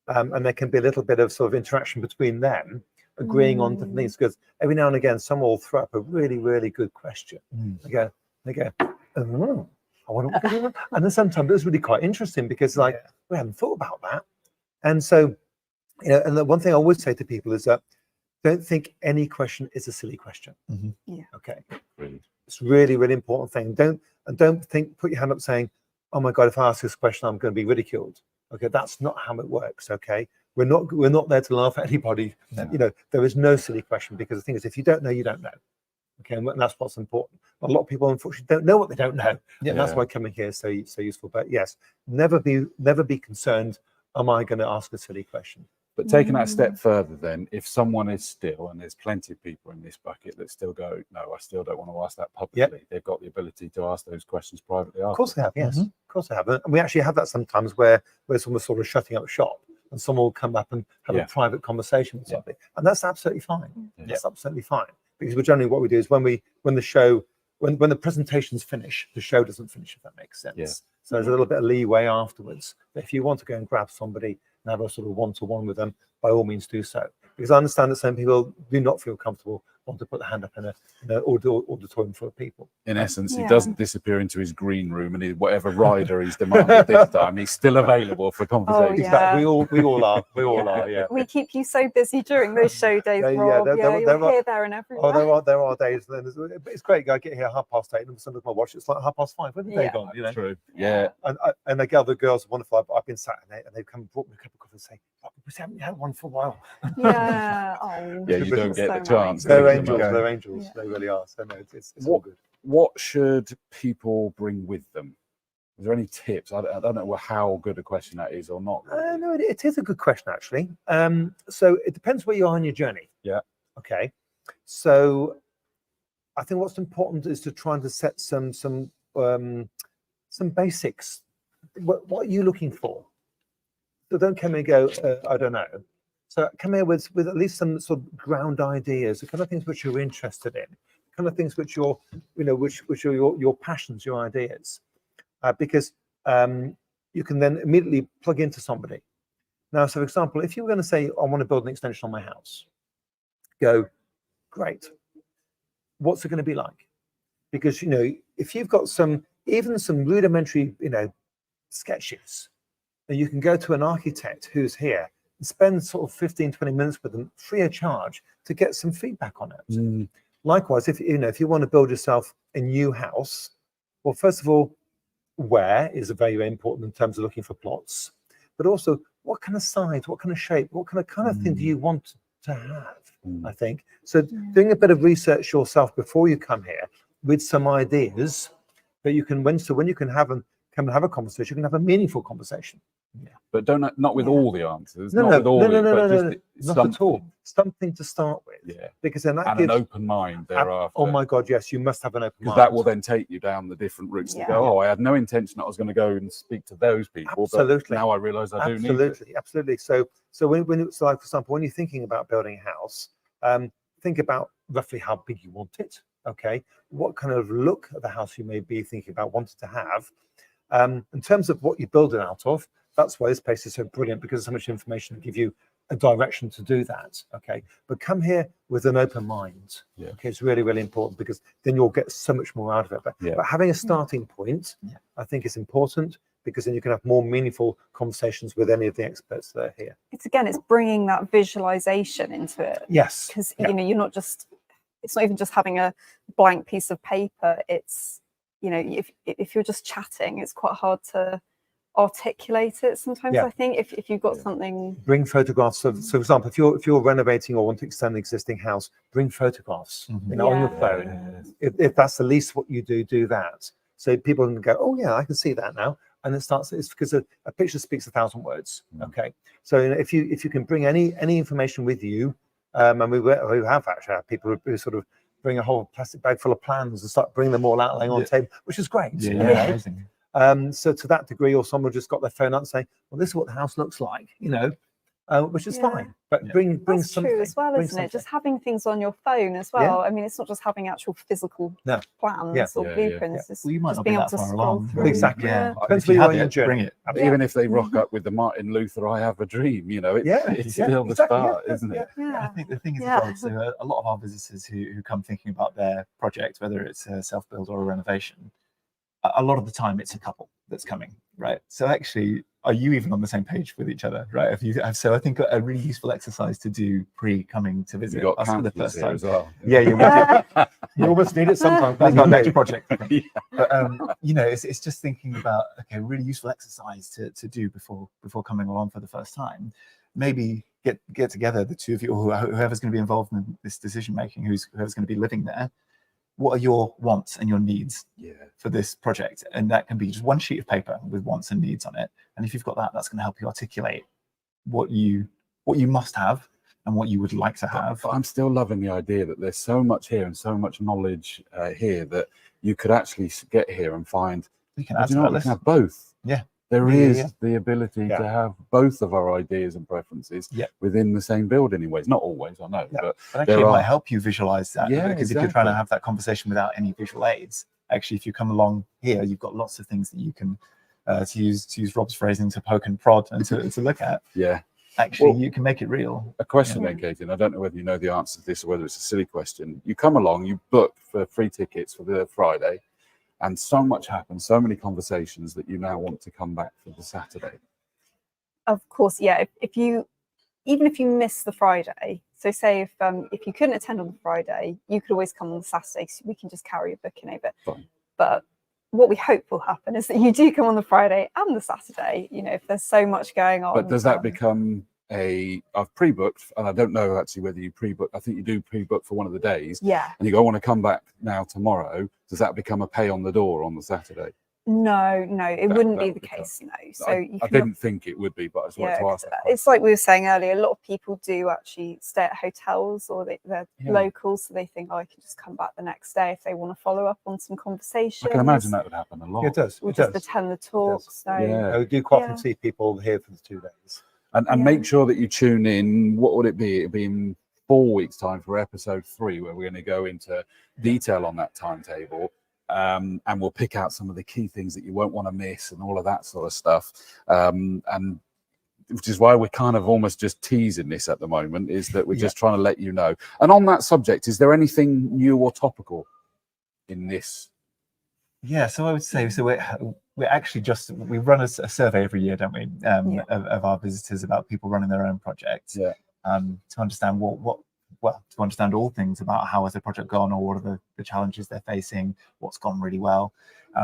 and there can be a little bit of sort of interaction between them, agreeing on different things, because every now and again someone will throw up a really, really good question. They go, oh, I wonder what to do. And then sometimes it's really quite interesting, because like, we haven't thought about that. And so, you know, and the one thing I always say to people is that don't think any question is a silly question. Yeah. Okay. Brilliant. It's really, really important thing. Don't think, put your hand up saying, oh my God, if I ask this question, I'm going to be ridiculed. Okay, that's not how it works. Okay, we're not there to laugh at anybody. No. You know, there is no silly question, because the thing is, if you don't know, you don't know. Okay, and that's what's important. A lot of people unfortunately don't know what they don't know. And that's why coming here is so useful. But yes, never be concerned, am I going to ask a silly question? But taking that a step further, then, if someone is still, and there's plenty of people in this bucket that still go, no, I still don't want to ask that publicly. They've got the ability to ask those questions privately. Of course they have, yes. Of course they have. And we actually have that sometimes where someone's sort of shutting up shop, and someone will come up and have a private conversation with somebody. And that's absolutely fine. That's absolutely fine. Because we're generally, what we do is when the presentations finish, the show doesn't finish, if that makes sense. So there's a little bit of leeway afterwards. But if you want to go and grab somebody and have a sort of one-to-one with them, by all means do so. Because I understand that some people do not feel comfortable want to put the hand up in an auditorium full of people. In essence, he doesn't disappear into his green room, and whatever rider he's demanded this time, he's still available for conversation. Exactly. We all are. We all are. Yeah. We keep you so busy during those show days, Rob. You're here, there, and everywhere. Oh, there are days. It's great. I get here at 8:30, and I'm look at my watch. It's like 5:30. Where did they gone? You know. True. Yeah. And the girls are wonderful. I've been sat in it, and they've come and brought me a cup of coffee and say, we haven't had one for a while. Yeah. Oh, yeah, you don't get the chance. They're angels. They're angels. They really are. So no, it's all good. What should people bring with them? Is there any tips? I don't know how good a question that is or not. No, it is a good question, actually. So it depends where you are in your journey. Yeah. Okay. So I think what's important is to try and to set some basics. What are you looking for? So don't come and go, I don't know. So come here with at least some sort of ground ideas, the kind of things which you're interested in, kind of things which you're, which are your passions, your ideas, because you can then immediately plug into somebody. Now, so for example, if you were going to say, I want to build an extension on my house, go, great. What's it going to be like? Because, if you've got even some rudimentary, sketches, and you can go to an architect who's here and spend sort of 15-20 minutes with them free of charge to get some feedback on it. Likewise, if you want to build yourself a new house, well, first of all, where is very, very important in terms of looking for plots, but also what kind of size, what kind of shape, what kind of thing do you want to have? I think so. Doing a bit of research yourself before you come here with some ideas that you can when you can come and have a conversation, you can have a meaningful conversation. But not with all the answers. No, not at all. Something to start with. Yeah. Because then an open mind thereafter. Oh my God, yes, you must have an open mind. Because that will then take you down the different routes to go, I had no intention that I was going to go and speak to those people. Absolutely. But now I realise I do need to. Absolutely. So when it's like, for example, when you're thinking about building a house, think about roughly how big you want it. Okay. What kind of look of the house you may be thinking about wanting to have. In terms of what you build it out of, that's why this place is so brilliant, because there's so much information to give you a direction to do that. Okay, but come here with an open mind. Okay, it's really, really important, because then you'll get so much more out of it. But having a starting point, I think, is important, because then you can have more meaningful conversations with any of the experts that are here. It's bringing that visualization into it. Yes, because you're not just. It's not even just having a blank piece of paper. It's if you're just chatting, it's quite hard to articulate it sometimes. I think if you've got something, bring photographs. So for example, if you're renovating or want to extend an existing house, bring photographs on your phone. If that's the least what you do that, so people can go, oh yeah, I can see that now. And it's because a picture speaks 1,000 words. Okay, so if you can bring any information with you, and we have actually had people who sort of bring a whole plastic bag full of plans and start bringing them all out laying on the table, which is great. So to that degree, or someone just got their phone out and say, well, this is what the house looks like, which is Yeah. fine. But Yeah. bring That's something. true as well, bring isn't it? Just something. having things on your phone as well. I mean, it's not just having actual physical No. plans or Yeah, yeah. blueprints. It's Well, you might just not be being able that to far scroll along. through. Exactly. Yeah. Yeah. Depends If you where you are have in your it, journey. bring it. Absolutely. Even if they rock up with the Martin Luther "I Have a Dream," you know, it's still the exactly, start, yeah, isn't it? I think the thing is, Yeah. as well, so a lot of our visitors who come thinking about their project, whether it's a self-build or a renovation, a lot of the time it's a couple that's coming, right? So actually, are you even on the same page with each other, right? So I think a really useful exercise to do pre-coming to You visit got us for the counsellors first here time. as well. Yeah, you Yeah. You almost need it sometimes. That's our believe next me. project. Yeah. But you know, it's just thinking about, okay, really useful exercise to do before coming along for the first time. Maybe get together, the two of you, or whoever's going to be involved in this decision making, whoever's going to be living there. What are your wants and your needs for this project? And that can be just one sheet of paper with wants and needs on it. And if you've got that, that's going to help you articulate what you must have and what you would like to have. But I'm still loving the idea that there's so much here and so much knowledge here that you could actually get here and find. We can Do add you to know that what? We can list. have both. Yeah. There Yeah, is yeah. the ability Yeah. to have both of our ideas and preferences Yeah. within the same build anyways. Not always, I know, Yeah. but But actually, there it might are. help you visualize that. Yeah, Because if you're trying to exactly. have that conversation without any visual aids, actually, if you come along here, you've got lots of things that you can, to use Rob's phrasing, to poke and prod and to look at. Yeah. Actually, Well, you can make it real. A question Yeah. then, Katie, and I don't know whether you know the answer to this or whether it's a silly question. You come along, you book for free tickets for the Friday, and so much happens, so many conversations that you now want to come back for the Saturday. Of course, yeah. Even if you miss the Friday, so say if you couldn't attend on the Friday, you could always come on the Saturday. So we can just carry a booking over. Fine. But what we hope will happen is that you do come on the Friday and the Saturday. You know, if there's so much going on. But does that become I've pre-booked, and I don't know actually whether you pre-book. I think you do pre-book for one of the days. Yeah. And you go, I want to come back now tomorrow. Does that become a pay on the door on the Saturday? No, it wouldn't that be would the become- case. No. So I you can. didn't think it would be, but I just wanted to ask that It's like we were saying earlier. A lot of people do actually stay at hotels, or they're Yeah. local, so they think, I can just come back the next day if they want to follow up on some conversations. I can imagine that would happen a lot. It does. Or It just does. attend the talks. So Yeah. We do quite Yeah. often see people here for the 2 days. And Yeah. make sure that you tune in. What would it be? It'd be in 4 weeks' time for episode 3, where we're going to go into detail on that timetable. And we'll pick out some of the key things that you won't want to miss and all of that sort of stuff. And which is why we're kind of almost just teasing this at the moment, is that we're just trying to let you know. And on that subject, is there anything new or topical in this? Yeah, so I would say, so we're actually we run a survey every year, don't we, of our visitors about people running their own projects. Yeah. To understand to understand all things about how has their project gone, or what are the challenges they're facing, what's gone really well.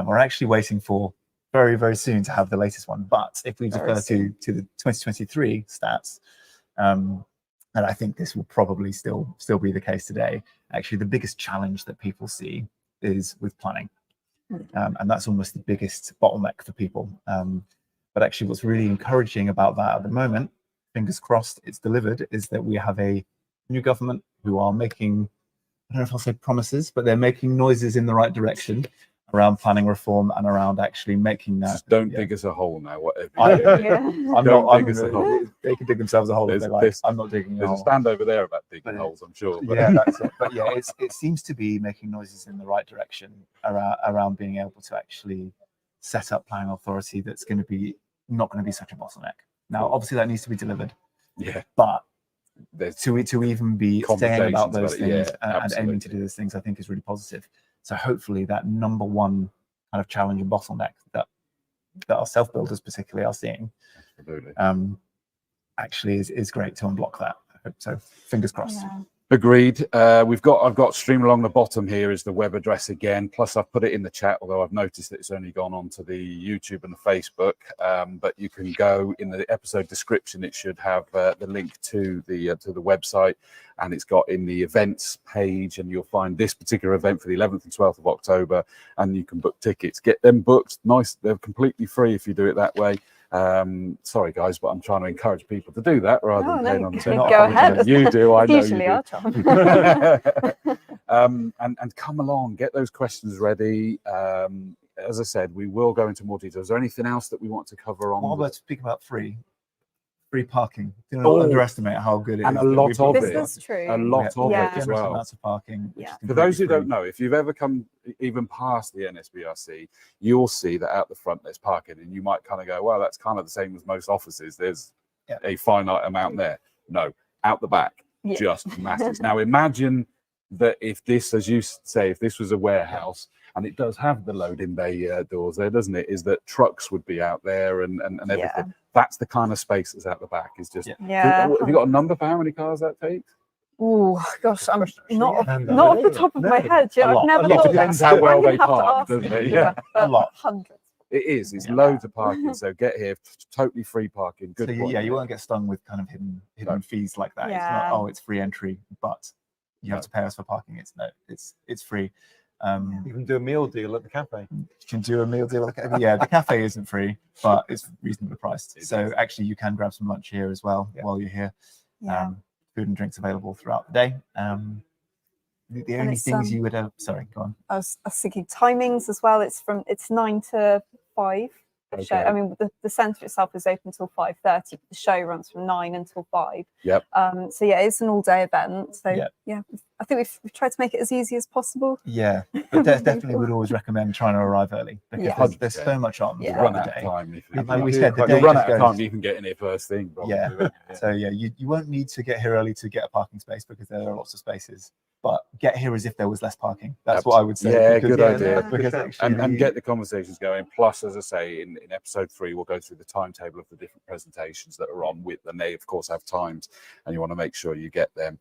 We're actually waiting for very, very soon to have the latest one. But if we defer to the 2023 stats, and I think this will probably still be the case today, actually the biggest challenge that people see is with planning. And that's almost the biggest bottleneck for people. But actually what's really encouraging about that at the moment, fingers crossed it's delivered, is that we have a new government who are making, I don't know if I'll say promises, but they're making noises in the right direction around planning reform and around actually making that. Just don't dig us a hole now, whatever. They can dig themselves a hole if they like. I'm not digging a There's a hole. stand over there about digging holes, I'm sure. But. Yeah, that's it. But yeah, it seems to be making noises in the right direction around being able to actually set up planning authority that's going to be not going to be such a bottleneck. Now, obviously, that needs to be delivered. Yeah. But there's to even be saying about those things and aiming to absolutely. do those things, I think is really positive. So hopefully, that number one kind of challenge and bottleneck that our self builders particularly are seeing, Absolutely. actually is great to unblock that. So fingers crossed. Yeah. Agreed. I've got stream along the bottom here is the web address again. Plus I've put it in the chat, although I've noticed that it's only gone on to the YouTube and the Facebook. But you can go in the episode description. It should have the link to the website, and it's got in the events page, and you'll find this particular event for the 11th and 12th of October, and you can book tickets. Get them booked. Nice. They're completely free if you do it that way. Sorry guys, but I'm trying to encourage people to do that rather than paying on the go ahead. You do, I know Usually you our do. job. And come along, get those questions ready. As I said, we will go into more detail. Is there anything else that we want to cover on? While we're speaking about free, free parking. Do not Oh, underestimate how good it and is. a that lot we've of got This it. is true. A lot of Yeah. it as generous well. amounts of parking. Yeah. For those who completely don't know, if you've ever come even past the NSBRC, you'll see that out the front there's parking, and you might kind of go, well, that's kind of the same as most offices. There's a finite amount there. No, out the back, Yeah. just masses. Now imagine that if this, as you say, if this was a warehouse, and it does have the loading bay doors there, doesn't it? Is that trucks would be out there and everything. Yeah. That's the kind of space that's out the back. Is just. Yeah. Have you got a number for how many cars that takes? Oh gosh, I'm not off, And, not off the top of my head. A I've lot. never A lot. thought Depends that. how I'm well gonna they have to park, ask doesn't it? you, Yeah. but A lot. Hundreds. It is. It's Yeah. loads of parking. So get here, totally free parking. Good. So you quality. won't get stung with kind of hidden fees like that. It's Yeah. not, it's free entry, but you have to pay us for parking. It's free. You can do a meal deal at the cafe. You can do a meal deal. Yeah, the cafe isn't free, but it's reasonably priced. So actually, you can grab some lunch here as well while you're here. Yeah. Food and drinks available throughout the day. The only it's, things you would have. Sorry, go on. I was thinking timings as well. It's 9 to 5. The show. Okay. I mean, the centre itself is open until 5:30. But the show runs from 9 until 5. Yep. So yeah, it's an all-day event. So Yep. yeah, I think we've tried to make it as easy as possible. Yeah, but definitely would always recommend trying to arrive early because Yeah. there's so much on Yeah. You throughout run the out of day. time. If And like we do said, the quite- day you run just out of goes- time, you can get in here first thing. Probably, Yeah. won't you? So yeah, you won't need to get here early to get a parking space because there are lots of spaces. But get here as if there was less parking. That's what I would say. Yeah, because- good idea. Because actually, And get the conversations going. Plus, as I say, in episode 3, we'll go through the timetable of the different presentations that are on with, and they of course have times, and you want to make sure you get them.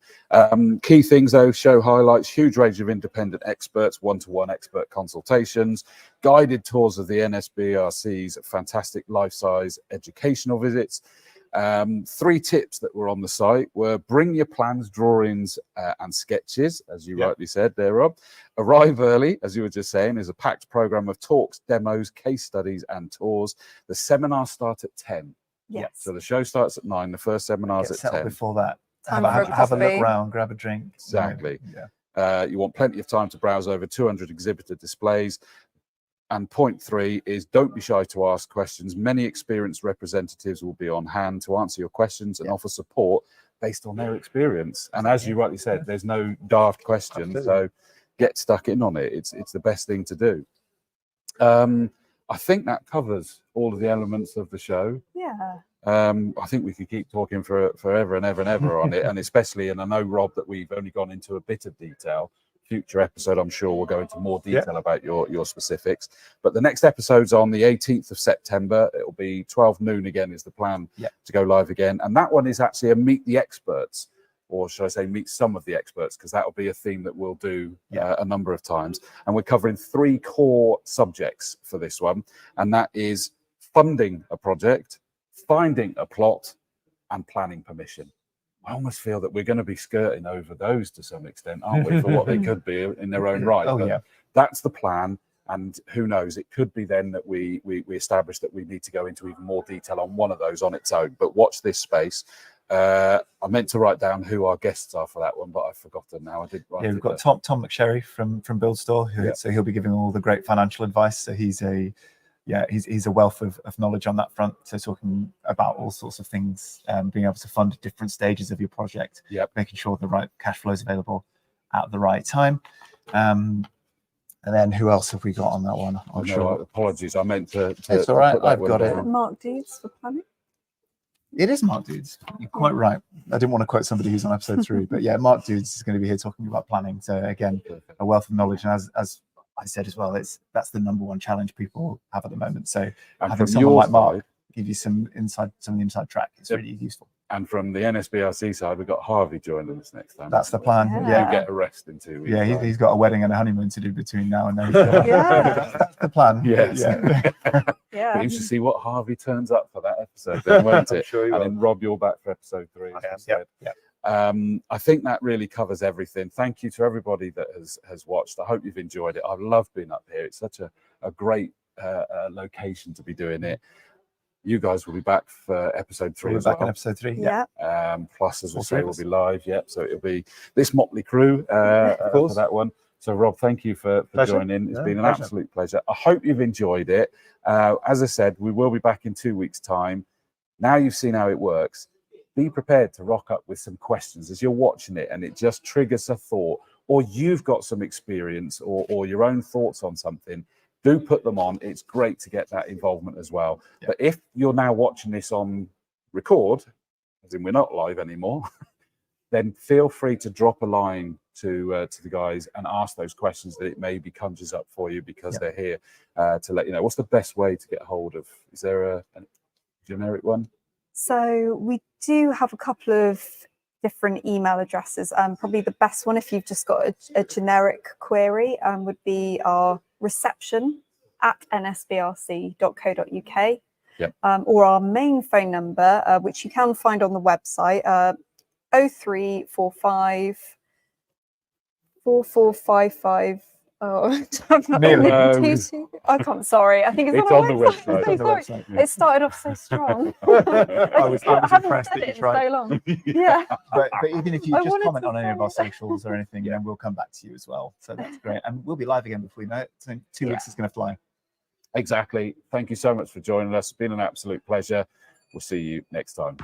Key things though: show highlights, huge range of independent experts, one-to-one expert consultations, guided tours of the NSBRC's fantastic life-size educational visits. 3 tips that were on the site were: bring your plans, drawings and sketches, as you rightly said there, Rob. Arrive early, as you were just saying, is a packed program of talks, demos, case studies and tours. The seminars start at 10. Yes. So the show starts at 9, the first seminar's get at settled 10. before that. Time Have, for a have a look coffee. around, grab a drink. Exactly. Yeah. You want plenty of time to browse over 200 exhibitor displays. And point 3 is don't be shy to ask questions. Many experienced representatives will be on hand to answer your questions and offer support based on their experience. And as you rightly said, there's no daft questions, so get stuck in on it. It's the best thing to do. I think that covers all of the elements of the show. Yeah. I think we could keep talking for forever and ever and ever on it, and especially, and I know, Rob, that we've only gone into a bit of detail. Future episode, I'm sure we'll go into more detail about your specifics. But the next episode's on the 18th of September. It'll be 12 noon again is the plan to go live again. And that one is actually a meet the experts, or should I say meet some of the experts, because that'll be a theme that we'll do a number of times. And we're covering 3 core subjects for this one. And that is funding a project, finding a plot, and planning permission. I almost feel that we're going to be skirting over those to some extent, aren't we, for what they could be in their own right. But that's the plan, and who knows, it could be then that we establish that we need to go into even more detail on one of those on its own. But watch this space. I meant to write down who our guests are for that one, but I've forgotten now. I did write we've got Tom McSherry from Build Store, so he'll be giving all the great financial advice. So he's a wealth of knowledge on that front. So talking about all sorts of things, being able to fund different stages of your project, making sure the right cash flow is available at the right time. And then who else have we got on that one? I'm sure. Apologies, I meant to. It's all right. I've got it. Mark Deeds for planning. It is Mark Dudes. You're quite right. I didn't want to quote somebody who's on episode 3, but yeah, Mark Dudes is going to be here talking about planning. So again, a wealth of knowledge, and as I said as well, that's the #1 challenge people have at the moment. So having someone like Mark give you some of the inside track is really useful. And from the NSBRC side, we've got Harvey joining us next time. That's the plan. Yeah. You get a rest in 2 weeks. Yeah, he's got a wedding and a honeymoon to do between now and then. That's the plan. Yes. Yeah. Be interesting to see what Harvey turns up for that episode, then, won't it? Sure you and will. then Rob, you're back for episode 3. As you said. I think that really covers everything. Thank you to everybody that has watched. I hope you've enjoyed it. I've loved being up here. It's such a great location to be doing it. You guys will be back for episode 3. We'll be back in episode 3. Yeah. Plus, as we say, we'll be live. So it'll be this motley crew for that one. So, Rob, thank you for joining. It's been an absolute pleasure. I hope you've enjoyed it. As I said, we will be back in 2 weeks' time. Now you've seen how it works. Be prepared to rock up with some questions as you're watching it, and it just triggers a thought, or you've got some experience or your own thoughts on something. Do put them on. It's great to get that involvement as well. Yeah. But if you're now watching this on record, as in we're not live anymore, then feel free to drop a line to the guys and ask those questions that it maybe conjures up for you, because they're here to let you know. What's the best way to get hold of? Is there a generic one? So we do have a couple of different email addresses. Probably the best one, if you've just got a generic query, would be our reception@nsbrc.co.uk. Yep. Or our main phone number, which you can find on the website, 0345 4455. Oh, I'm not I can't. Sorry, I think it's on the website. I'm so sorry. It started off so strong. I was impressed that you tried. So long. Yeah. But even if you just comment on any of our socials or anything, then we'll come back to you as well. So that's great. And we'll be live again before you know it. So in 2 weeks, it's going to fly. Exactly. Thank you so much for joining us. It's been an absolute pleasure. We'll see you next time.